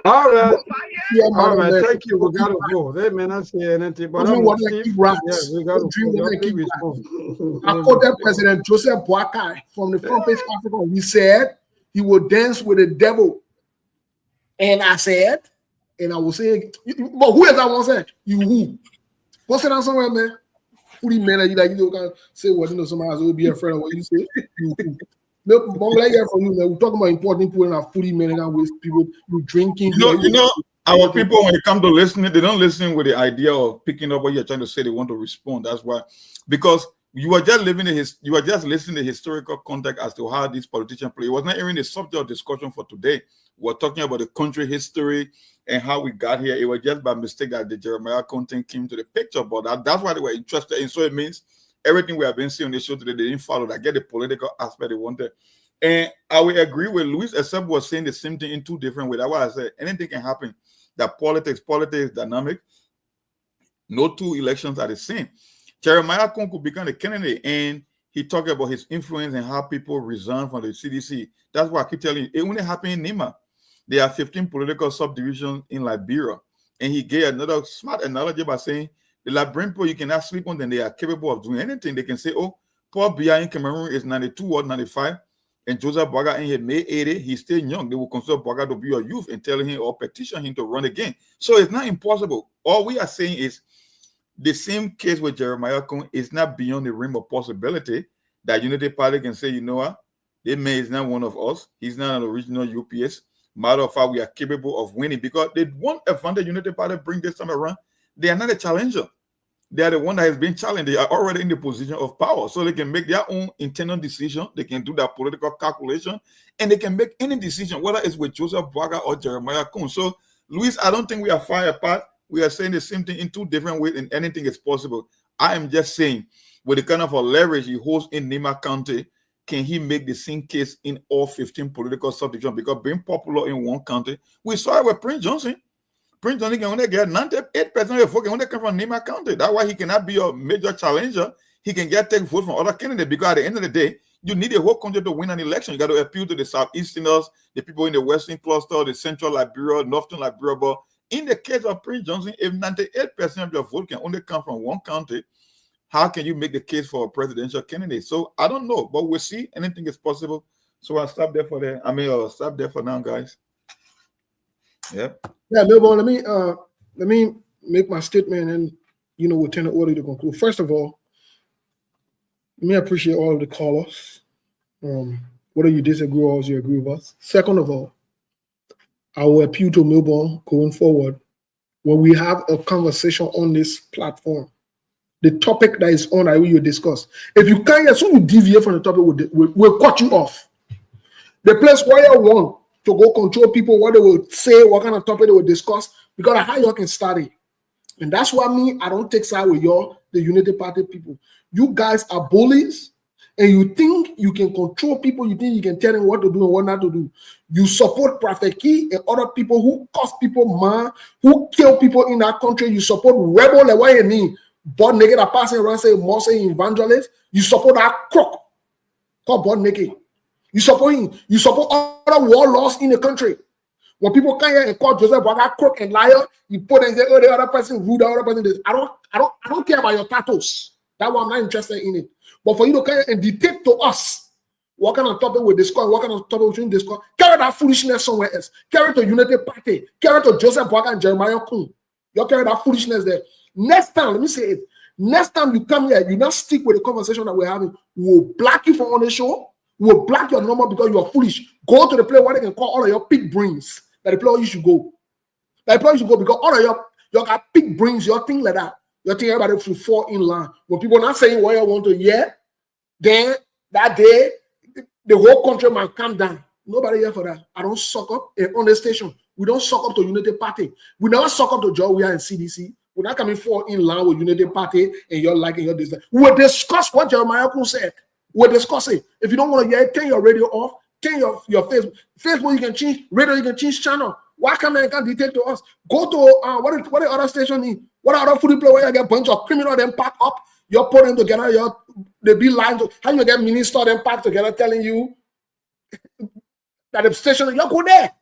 All right. Thank you. We gotta go. They may not say anything, but we gotta respond. I quoted President Joseph Boakai from the front page Africa. He said he will dance with the devil. And I said, and I will say, but who is that one said? You who? What's it on somewhere, man? Who the man that you can say what somebody else will be afraid of what you say? You who? Look, from you, we're talking about important people and our foodie men and waste people you drinking. You know, our people when it comes to listening, they don't listen with the idea of picking up what you're trying to say. They want to respond. That's why, because you are just you are just listening to historical context as to how these politicians play. It was not even the subject of discussion for today. We're talking about the country history and how we got here. It was just by mistake that the Jeremiah content came to the picture, but that's why they were interested in. So it means everything we have been seeing on the show today, they didn't follow that, get the political aspect they wanted. And I will agree with Luis, except was saying the same thing in two different ways. That's why I said anything can happen. That politics is dynamic. No two elections are the same. Jeremiah could become a candidate, and he talked about his influence and how people resign from the CDC. That's why I keep telling you, it only happened in Nima. There are 15 political subdivisions in Liberia. And he gave another smart analogy by saying, the Liberian people, you cannot sleep on them. They are capable of doing anything. They can say, oh, Paul Biya in Cameroon is 92 or 95, and Joseph Boakai in here May 80, he's still young. They will consider Boakai to be a youth and tell him or petition him to run again. So it's not impossible. All we are saying is the same case with Jeremiah Kun is not beyond the realm of possibility that Unity Party can say, you know what, this man is not one of us. He's not an original UPS. Matter of fact, we are capable of winning because they want advantage Unity Party bring this time around. They are not a challenger. they are the one that has been challenged. They are already in the position of power, so they can make their own internal decision. They can do their political calculation, and they can make any decision, whether it's with Joseph Boaga or Jeremiah Kuhn. So, Luis, I don't think we are far apart. We are saying the same thing in two different ways, and anything is possible. I am just saying, with the kind of a leverage he holds in Nima County, can he make the same case in all 15 political subdivisions? Because being popular in one county, we saw it with Prince Johnson. Prince Johnson can only get 98% of the vote can only come from Nima County. That's why he cannot be a major challenger. He can take vote from other candidates, because at the end of the day, you need a whole country to win an election. You got to appeal to the Southeasterners, the people in the Western cluster, the Central Liberia, Northern Liberia. But in the case of Prince Johnson, if 98% of your vote can only come from one county, how can you make the case for a presidential candidate? So I don't know, but we'll see. Anything is possible. So I'll stop there stop there for now, guys. Yep. Yeah, Milbo, let me make my statement, and we'll turn the order to conclude. First of all, let me appreciate all of the callers. Whether you disagree or you agree with us. Second of all, I will appeal to Milbo going forward when we have a conversation on this platform. The topic that is on, I will discuss. If you can't, as soon as you deviate from the topic, we'll cut you off. The place where you want to go control people, what they will say, what kind of topic they will discuss, because of how you can study. And that's why I don't take side with y'all, the Unity Party people. You guys are bullies, and you think you can control people, you think you can tell them what to do and what not to do. You support Prophet Key and other people who cause people mad, who kill people in that country. You support rebel, like what you mean? Born naked, a passing around say more say evangelist. You support that crook called born naked. You support him. You support other warlords in the country. When people come here and call Joseph Boaga crook and liar, you put and say, "Oh, the other person rude, the other person this." I don't care about your tattoos. That's why I'm not interested in it. But for you to come here and dictate to us what kind of topic we discuss, what kind of topic we shouldn't discuss, carry that foolishness somewhere else. Carry it to Unity Party. Carry it to Joseph Boaga and Jeremiah Kuhn. You carry that foolishness there. Next time, let me say it. Next time you come here, you not stick with the conversation that we're having. We'll block you from on the show. We'll block your number because you are foolish. Go to the place where they can call all of your pig brains. That the place you should go. That the place you should go because all of your got pig brains, your thing like that. You think everybody should fall in line. When people not saying what you want to hear, then that day, the whole country might calm down. Nobody here for that. I don't suck up on the station. We don't suck up to Unity Party. We never suck up to Georgia and CDC. We're not coming fall in line with Unity Party and your like and your dislike. We'll discuss what Jeremiah Kuhn said. We'll discuss it. If you don't want to hear it, turn your radio off. Turn your Facebook. Facebook, you can change. Radio, you can change channel. Why can't dictate to us? Go to what the other station need? What other food play where you get a bunch of criminals then pack up? You put them together. They be lying. How you get minister them pack together telling you that the station, you go there.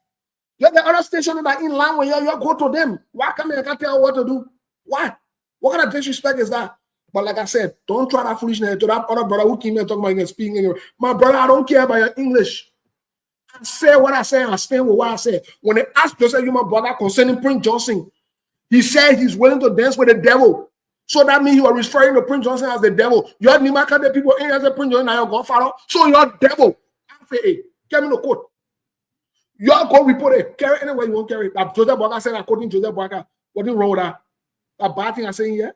You the other station that in line where you go to them. Why can't I can't tell what to do? Why? What kind of disrespect is that? But like I said, don't try that foolishness to that other brother who came here talking about English, speaking English. My brother, I don't care about your English. I say what I say and I stand with what I say. When they asked Joseph, my brother, concerning Prince Johnson, he said he's willing to dance with the devil. So that means you are referring to Prince Johnson as the devil. You're Nimaka, the people in as a Prince Johnson, now your godfather. So you're devil. Give me the quote. You're going to report it. Carry it anywhere you want to carry it. Like Joseph Boaga said, according to Joseph Boaga, what is wrong with that? A bad thing I'm saying here?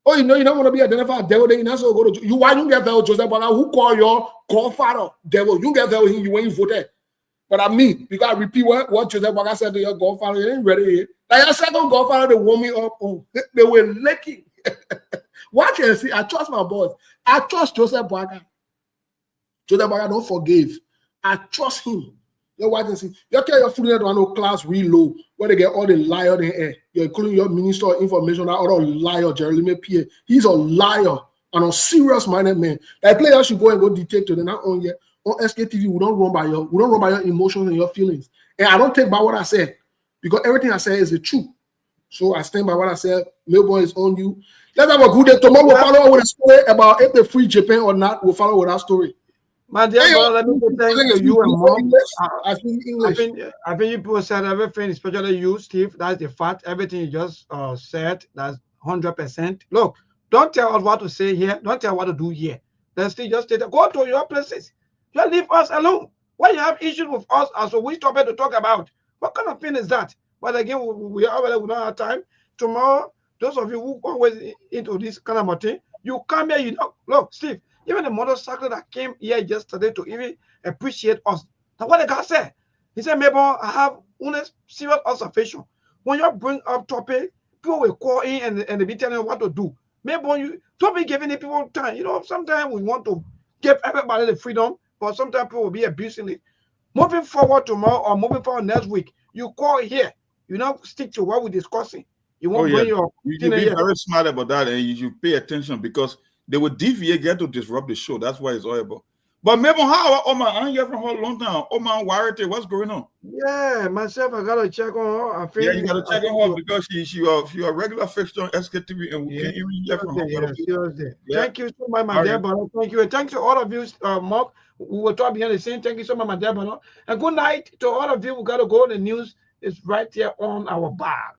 Oh, you don't want to be identified as devil, then you not so go to you. Why you get there, Joseph Boaga? Who call your godfather devil? You get there with him when you voted. But I mean, you got to repeat what Joseph Boaga said to your godfather. You ain't ready here. Like your second godfather, they warm me up. Oh, they were licking. What can I see? I trust my boss. I trust Joseph Boaga. Joseph Boaga don't forgive. I trust him. Your wife and see. You carry your food in no class real low where they get all the liar in air. You're including your minister of information, that other liar, Jeremy Pierre. He's a liar and a serious minded man. That player should go and go dictate to them. Not on yet. On Sktv, we don't run by your emotions and your feelings. And I don't take by what I said because everything I say is the truth. So I stand by what I said. Melbourne is on you. Let's have a good day. Tomorrow we'll follow with a story about if they free Japan or not. We'll follow with that story. My dear brother, let me thank you and mom. I speak English. I think you people said everything, especially you, Steve. That's the fact. Everything you just said, that's 100%. Look, don't tell us what to say here. Don't tell what to do here. Let's just stay there. Go to your places. Just leave us alone. Why you have issues with us as a which topic to talk about? What kind of thing is that? But again, we don't have time. Tomorrow, those of you who always into this kind of thing, you come here, you know, look, Steve, even the motorcycle that came here yesterday to even appreciate us. Now what the guy said, he said, Mabel, I have honest, serious observation. When you bring up topic, people will call in and they be telling you what to do. Mabel, you don't be giving the people time. You know, sometimes we want to give everybody the freedom, but sometimes people will be abusing it. Moving forward tomorrow or moving forward next week, you call here. You know, stick to what we're discussing. You won't bring your. You be very smart about that, and you should pay attention because they will deviate, get to disrupt the show. That's why it's all about. But maybe how I'm here from a long time. Warity, what's going on? Yeah, myself, I gotta check on her. Yeah, you gotta check on her because she a regular fixture on Sktv, and we can't even hear from her. Thank you so much, my dear brother. Thank you, and thanks to all of you, Mark. We were talking behind the scene. Thank you so much, my dear brother. And good night to all of you. We gotta go. The news is right here on our bar.